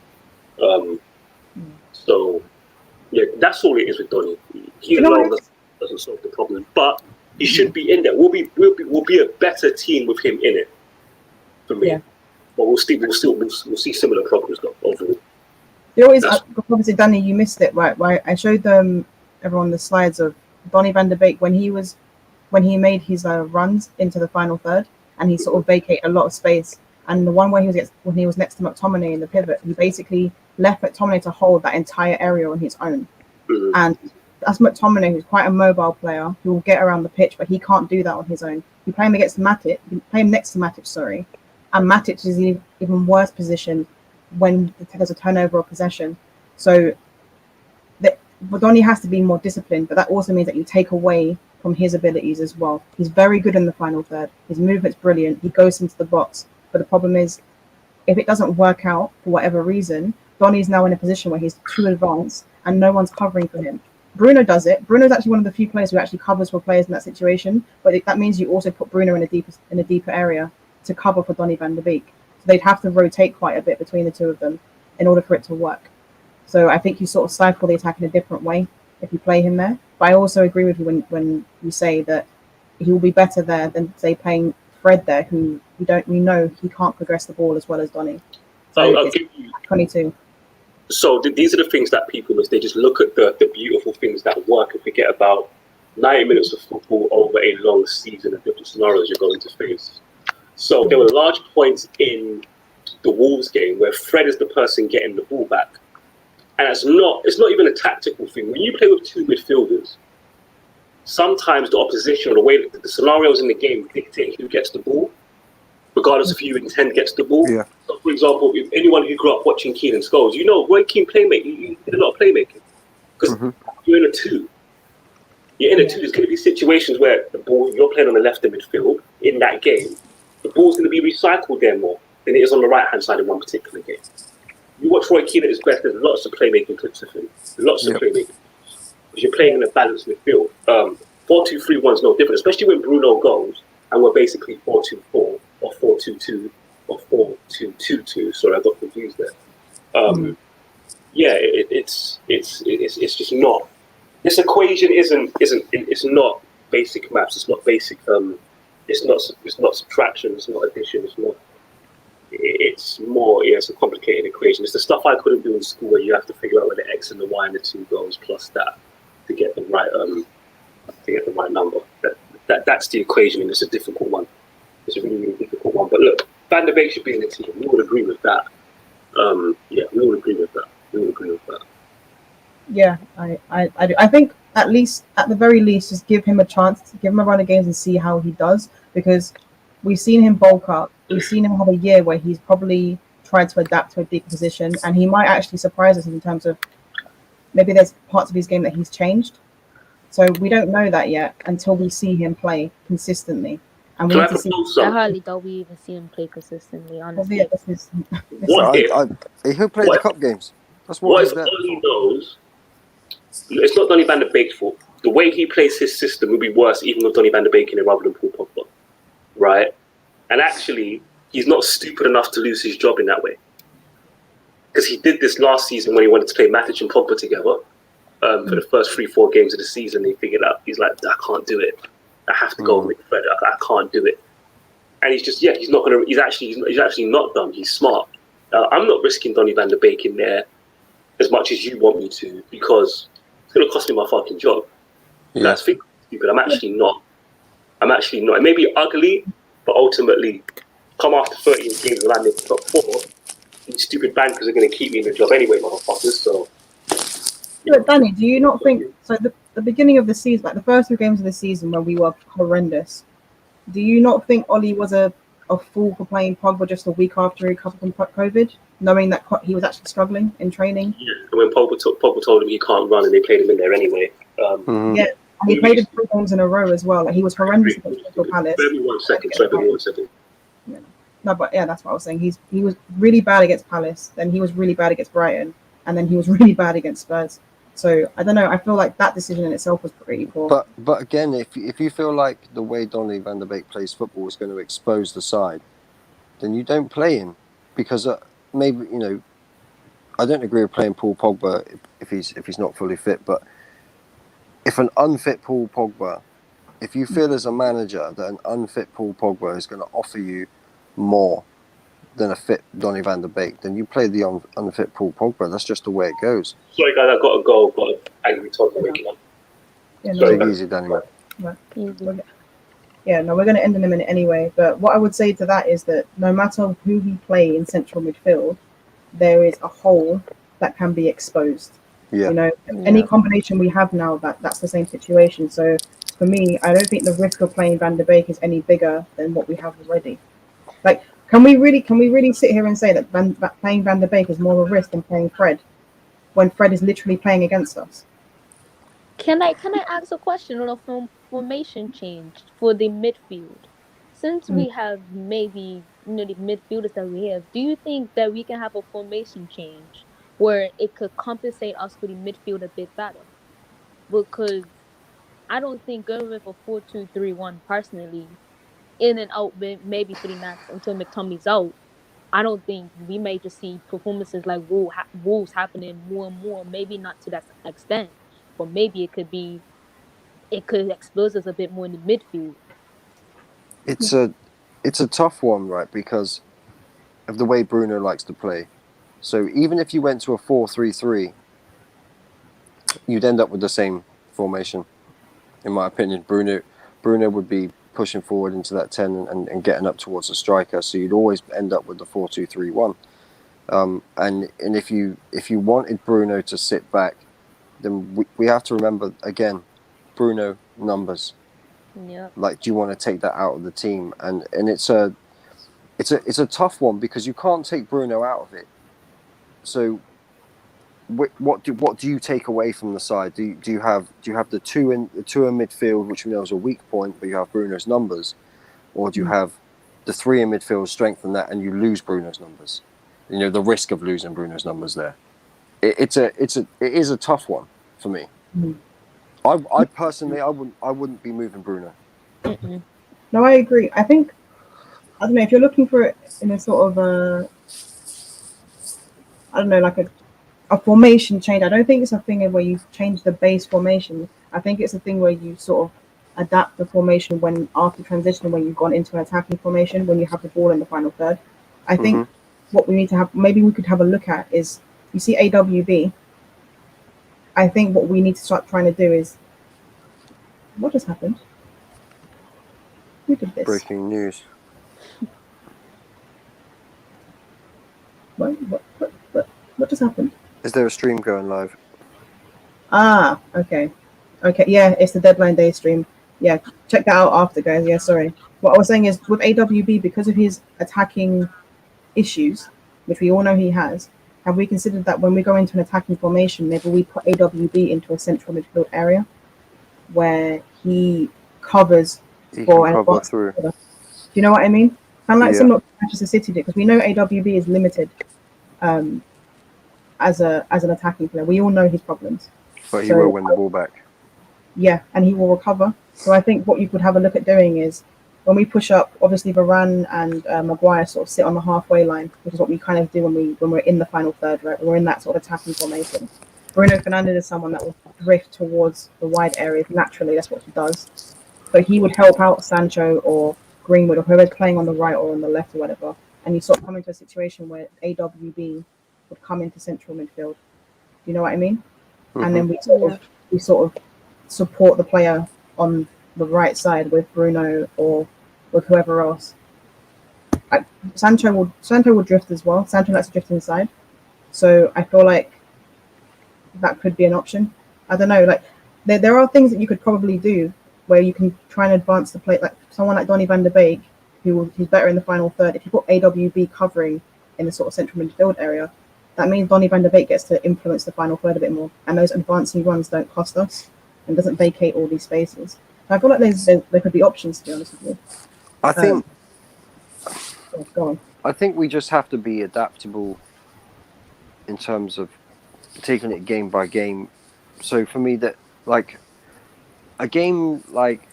So, yeah, that's all it is with Donny. He alone doesn't solve the problem, but he should be in there. We'll be a better team with him in it. For me, but we'll see similar problems though overall. Obviously, Danny, you missed it, right? I showed everyone the slides of Donny van de Beek when he made his runs into the final third, and he sort of vacated a lot of space. And the one where when he was next to McTominay in the pivot, he basically left McTominay to hold that entire area on his own. Mm-hmm. And that's McTominay, who's quite a mobile player, who will get around the pitch, but he can't do that on his own. You play him next to Matic, and Matic is in even worse position when there's a turnover of possession. So Donny has to be more disciplined, but that also means that you take away from his abilities as well. He's very good in the final third. His movement's brilliant. He goes into the box. But the problem is, if it doesn't work out for whatever reason, Donny's now in a position where he's too advanced and no one's covering for him. Bruno does it. Bruno's actually one of the few players who actually covers for players in that situation. But that means you also put Bruno in a deeper area to cover for Donny van de Beek. So they'd have to rotate quite a bit between the two of them in order for it to work. So I think you sort of stifle the attack in a different way if you play him there. But I also agree with you when you say that he will be better there than, say, playing Fred there, who we know he can't progress the ball as well as Donny. So I'll give you 22. So these are the things that people miss. They just look at the beautiful things that work and forget about 90 minutes of football over a long season and different scenarios you're going to face. So there were large points in the Wolves game where Fred is the person getting the ball back. And it's not even a tactical thing. When you play with 2 midfielders, sometimes the opposition or the way that the scenarios in the game dictate who gets the ball, regardless of who you intend gets the ball. Yeah. So for example, if anyone who grew up watching Keane Scholes, Roy Keane playmaking, you did a lot of playmaking. Because you're in a 2. You're in a 2. There's going to be situations where the ball, you're playing on the left of midfield in that game. The ball's going to be recycled there more than it is on the right-hand side in one particular game. You watch Roy Keane at his best, there's lots of playmaking clips of him. Lots of playmaking. Because you're playing in a balanced midfield. 4-2-3-1 is no different, especially when Bruno goes and we're basically 4-2-4 or 4-2-2 or 4-2-2-2. Sorry, I got confused there. Yeah, it's just not. This equation it's not basic maths. It's not basic. It's not subtraction. It's not addition. It's not. it's more, it's a complicated equation. It's the stuff I couldn't do in school where you have to figure out where the X and the Y and the two goals plus that to get the right number. That's the equation, and it's a difficult one. It's a really, really difficult one. But look, Van der Beek should be in the team. We would agree with that. We would agree with that. Yeah, I do. I think at the very least, just give him a chance, give him a run of games and see how he does, because we've seen him bulk up. We've seen him have a year where he's probably tried to adapt to a deep position, and he might actually surprise us in terms of maybe there's parts of his game that he's changed. So we don't know that yet until we see him play consistently. And we need to see. I hardly doubt we even see him play consistently, honestly. He'll play the cup games. That's what if Donny knows? It's not Donny van der Beek's fault. The way he plays his system would be worse even with Donny van der Beek in it rather than Paul Pogba, right? And actually, he's not stupid enough to lose his job in that way, because he did this last season when he wanted to play Matic and Pogba together for the first 3-4 games of the season. He figured out, he's like, I can't do it. I have to go with midfielder. I can't do it. And he's just, he's not gonna. He's actually not dumb. He's smart. I'm not risking Donny van der Beek in there as much as you want me to, because it's gonna cost me my fucking job. Yeah. That's stupid. I'm actually not. It may be ugly, but ultimately, come after 13 games and I'm in the top 4, these stupid bankers are gonna keep me in the job anyway, motherfuckers. So. But Danny, do you not think so? The beginning of the season, like the first 2 games of the season when we were horrendous, do you not think Ollie was a fool for playing Pogba just a week after he recovered from COVID, knowing that he was actually struggling in training? Yeah, and when Pogba told him he can't run and they played him in there anyway. Yeah, and he played 3 games in a row as well. Like he was horrendous against Crystal Palace. Give me 1 second. Sorry, give me 1 second. Yeah. No, but yeah, that's what I was saying. He was really bad against Palace, then he was really bad against Brighton, and then he was really bad against Spurs. So I don't know. I feel like that decision in itself was pretty poor. But again, if you feel like the way Donny van der Beek plays football is going to expose the side, then you don't play him, because maybe I don't agree with playing Paul Pogba if he's not fully fit. But if an unfit Paul Pogba, if you feel as a manager that an unfit Paul Pogba is going to offer you more than a fit Donny van der Beek, then you play the unfit Paul Pogba. That's just the way it goes. Sorry, guys, I've got to go. Got an angry toddler waking up. Take it easy, Danny. Yeah, no, we're going to end in a minute anyway. But what I would say to that is that no matter who we play in central midfield, there is a hole that can be exposed. Yeah. Any combination we have now, that's the same situation. So for me, I don't think the risk of playing Van der Beek is any bigger than what we have already. Like, can we really sit here and say that playing Van der Beek is more of a risk than playing Fred, when Fred is literally playing against us? Can I ask a question on a formation change for the midfield? Since we have maybe the midfielders that we have, do you think that we can have a formation change where it could compensate us for the midfield a bit better? Because I don't think going with a 4-2-3-1 personally, in and out maybe 3 max until McTominay's out, I don't think we may just see performances like Wolves happening more and more. Maybe not to that extent, but maybe it could expose us a bit more in the midfield. It's a tough one, right? Because of the way Bruno likes to play. So even if you went to a 4-3-3, you'd end up with the same formation, in my opinion. Bruno would be pushing forward into that 10 and getting up towards the striker, so you'd always end up with the 4-2-3-1. And if you wanted Bruno to sit back, then we have to remember again, Bruno numbers. Yeah. Like, do you want to take that out of the team? And it's a tough one, because you can't take Bruno out of it. So what do you take away from the side? Do you have the two in midfield, which we know is a weak point, but you have Bruno's numbers, or do you have the 3 in midfield, strengthen that, and you lose Bruno's numbers? The risk of losing Bruno's numbers there. It is a tough one for me. I personally I wouldn't be moving Bruno. No, I agree. I think, I don't know, if you're looking for it in a sort of like a formation change, I don't think it's a thing where you change the base formation. I think it's a thing where you sort of adapt the formation after transition, when you've gone into an attacking formation, when you have the ball in the final third. I think what we need to have, maybe we could have a look at is, you see AWB. I think what we need to start trying to do is, what just happened? Who did this? Breaking news. What just happened? Is there a stream going live? Ah, okay. Yeah, it's the deadline day stream. Yeah, check that out after, guys. Yeah, sorry. What I was saying is, with AWB, because of his attacking issues, which we all know he has, have we considered that when we go into an attacking formation, maybe we put AWB into a central midfield area where he covers He for can an cover advanced through. midfielder? Do you know what I mean? Kind of like Yeah. similar to Manchester City did, because we know AWB is limited as an attacking player. We all know his problems. But he So- will win the ball back. Yeah, and he will recover. So I think what you could have a look at doing is, when we push up, obviously Varane and Maguire sort of sit on the halfway line, which is what we kind of do when we're in the final third, right? We're in that sort of attacking formation. Bruno Fernandes is someone that will drift towards the wide areas naturally. That's what he does. So he would help out Sancho or Greenwood or whoever's playing on the right or on the left or whatever. And you sort of come into a situation where AWB would come into central midfield. You know what I mean? And then we sort of support the player on the right side with Bruno or with whoever else. Sancho will drift as well. Sancho likes to drift inside, so I feel like that could be an option. I don't know, like there are things that you could probably do where you can try and advance the play, like someone like Donny van de Beek, who's better in the final third. If you put AWB covering in the sort of central midfield area, that means Donny van de Beek gets to influence the final third a bit more, and those advancing runs don't cost us and doesn't vacate all these spaces. So I feel like there could be options, to be honest with you. I think Go on. I think we just have to be adaptable in terms of taking it game by game. So for me, that like a game like,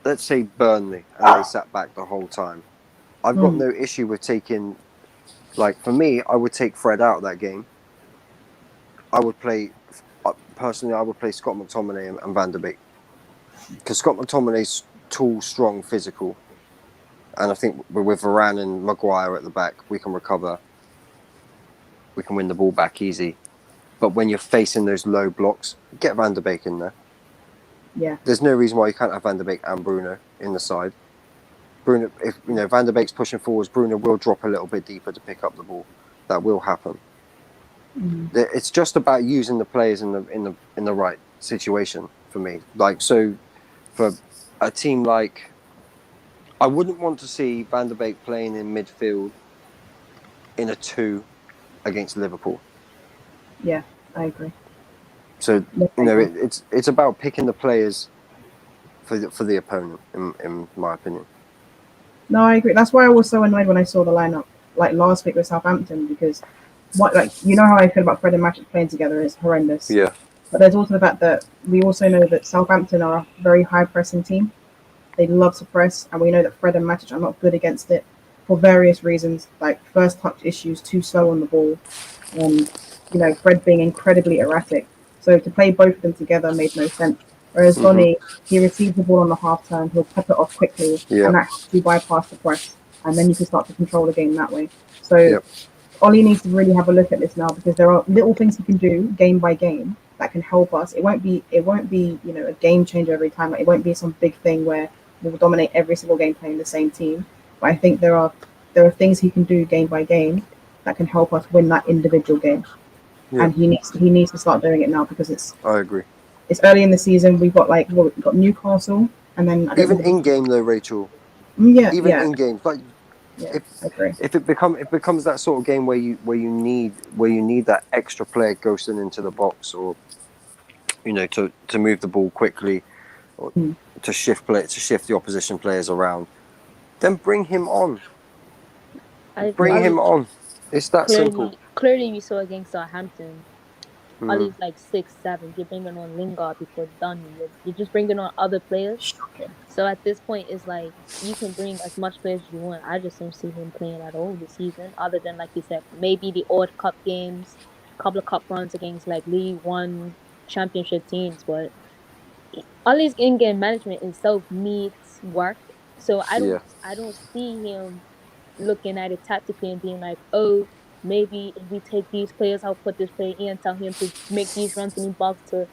let's say Burnley, and they sat back the whole time, I've got no issue with taking, like for me, I would take Fred out of that game. I would play, personally, I would play Scott McTominay and Van der Beek, because Scott McTominay's tall, strong, physical. And I think with Varane and Maguire at the back, we can recover. We can win the ball back easy. But when you're facing those low blocks, get Van der Beek in there. Yeah. There's no reason why you can't have Van der Beek and Bruno in the side. Bruno, if Van der Beek's pushing forwards, Bruno will drop a little bit deeper to pick up the ball. That will happen. It's just about using the players in the right situation for me. Like, so for a team like, I wouldn't want to see Van der Beek playing in midfield in a 2 against Liverpool. Yeah, I agree. So it's about picking the players for the opponent, in my opinion. No, I agree. That's why I was so annoyed when I saw the lineup like last week with Southampton, because how I feel about Fred and Matic playing together is horrendous. Yeah. But there's also the fact that we also know that Southampton are a very high pressing team. They love to press, and we know that Fred and Matic are not good against it for various reasons, like first touch issues, too slow on the ball, and Fred being incredibly erratic. So to play both of them together made no sense. Whereas Donny, he receives the ball on the half turn, he'll pop it off quickly, and actually bypass the press, and then you can start to control the game that way. So Ollie needs to really have a look at this now, because there are little things he can do game by game that can help us. It won't be a game changer every time. Like, it won't be some big thing where we'll dominate every single game playing the same team. But I think there are things he can do game by game that can help us win that individual game. Yeah. And he needs to start doing it now, because I agree. It's early in the season. We've got we've got Newcastle, and then even in game though, Rachel. In games, like I agree. If it becomes that sort of game where you need that extra player ghosting into the box, or to move the ball quickly, or to shift the opposition players around, then bring him on. Bring him on. It's that simple. Clearly, we saw against Southampton. Ollie's like 6'7". You're bringing on Lingard before Donny. You're just bringing on other players. So at this point, it's like you can bring as much players as you want. I just don't see him playing at all this season, other than, like you said, maybe the odd cup games, couple of cup runs against like League One championship teams. But Ollie's in-game management itself needs work. So I don't see him looking at it tactically and being like, oh, maybe if we take these players, I'll put this player in, tell him to make these runs in the box to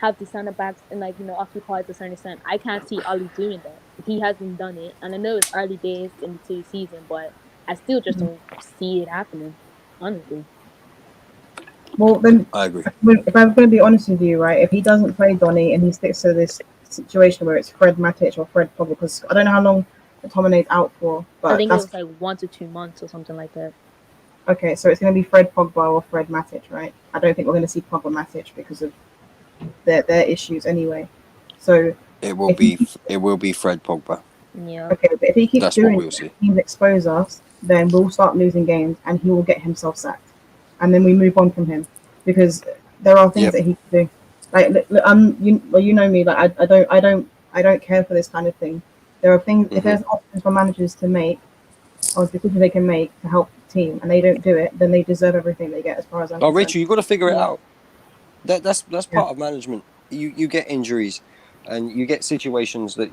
have the center backs and occupy to a certain extent. I can't see Ali doing that. He hasn't done it, and I know it's early days into the season, but I still just don't see it happening. Honestly. Well, then, I agree. if I'm going to be honest with you, right, if he doesn't play Donny and he sticks to this situation where it's Fred Matic or Fred Pogba, because I don't know how long McTominay's out for, but I think it that's was like 1 to 2 months or something like that. okay. So it's going to be Fred Pogba or Fred Matic, right? I don't think we're going to see Pogba Matic because of their issues anyway. So It will be Fred Pogba. Yeah. okay, but if he keeps That's what doing we'll it, see. teams expose us, then we'll start losing games, and he will get himself sacked, and then we move on from him because there are things Yep. that he can do. Like, you know me, like I don't care for this kind of thing. There are things if there's options for managers to make or decisions they can make to help the team, and they don't do it, then they deserve everything they get. As far as I'm Oh, concerned. Rachel, you got to figure it Yeah. out. That's part of management. You get injuries, and you get situations that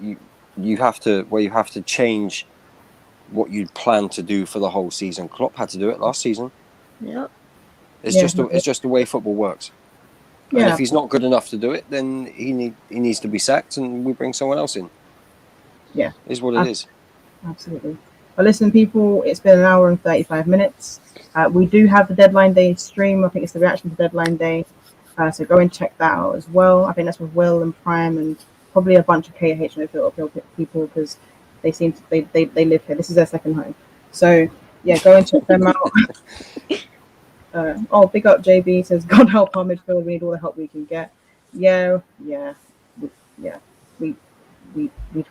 you have to change what you'd planned to do for the whole season. Klopp had to do it last season. Yep. It's Yeah. just the way football works. And Yeah. if he's not good enough to do it, then he needs to be sacked, and we bring someone else in. Yeah. Is what it is. Absolutely. But listen, people, it's been an hour and 35 minutes. We do have the Deadline Day stream. I think it's the reaction to Deadline Day. So go and check that out as well. I think that's with Will and Prime and probably a bunch of KH no people because they seem to, they live here. This is their second home. So yeah, go and check them out. Big up JB says, God help our midfield. We need all the help we can get. Yeah. We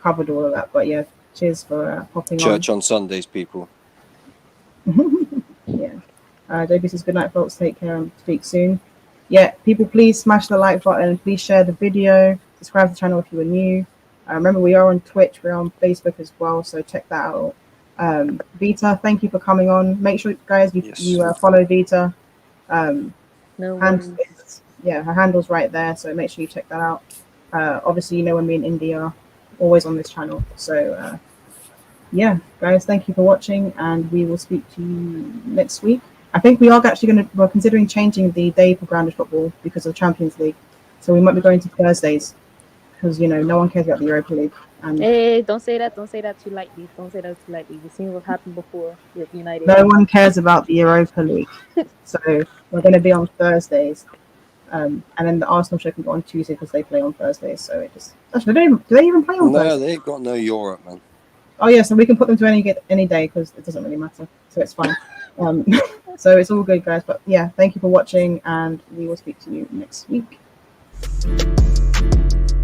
covered all of that. But yeah, cheers for popping Church on Sundays, people. on. Yeah. JB says, good night, folks. Take care and speak soon. Yeah, people, please smash the like button. Please share the video. Subscribe to the channel if you are new. Remember, we are on Twitch. We're on Facebook as well, so check that out. Vita, thank you for coming on. Make sure, guys, you follow Vita. No worries. Her handle's right there, so make sure you check that out. Obviously, you know when me and Indy are always on this channel. So, yeah, guys, thank you for watching, and we will speak to you next week. I think we are actually we're considering changing the day for grounded football because of Champions League. So we might be going to Thursdays because, no one cares about the Europa League. And Hey, don't say that. Don't say that too lightly. Don't say that too lightly. We've seen what happened before with United. no one cares about the Europa League. So we're going to be on Thursdays. And then the Arsenal show can go on Tuesday because they play on Thursdays. So it just... Actually, do they even play on Thursday? No, they've got no Europe, man. Oh, yeah, so we can put them to any day because it doesn't really matter. So it's fine. So it's all good, guys. But yeah, thank you for watching, and we will speak to you next week.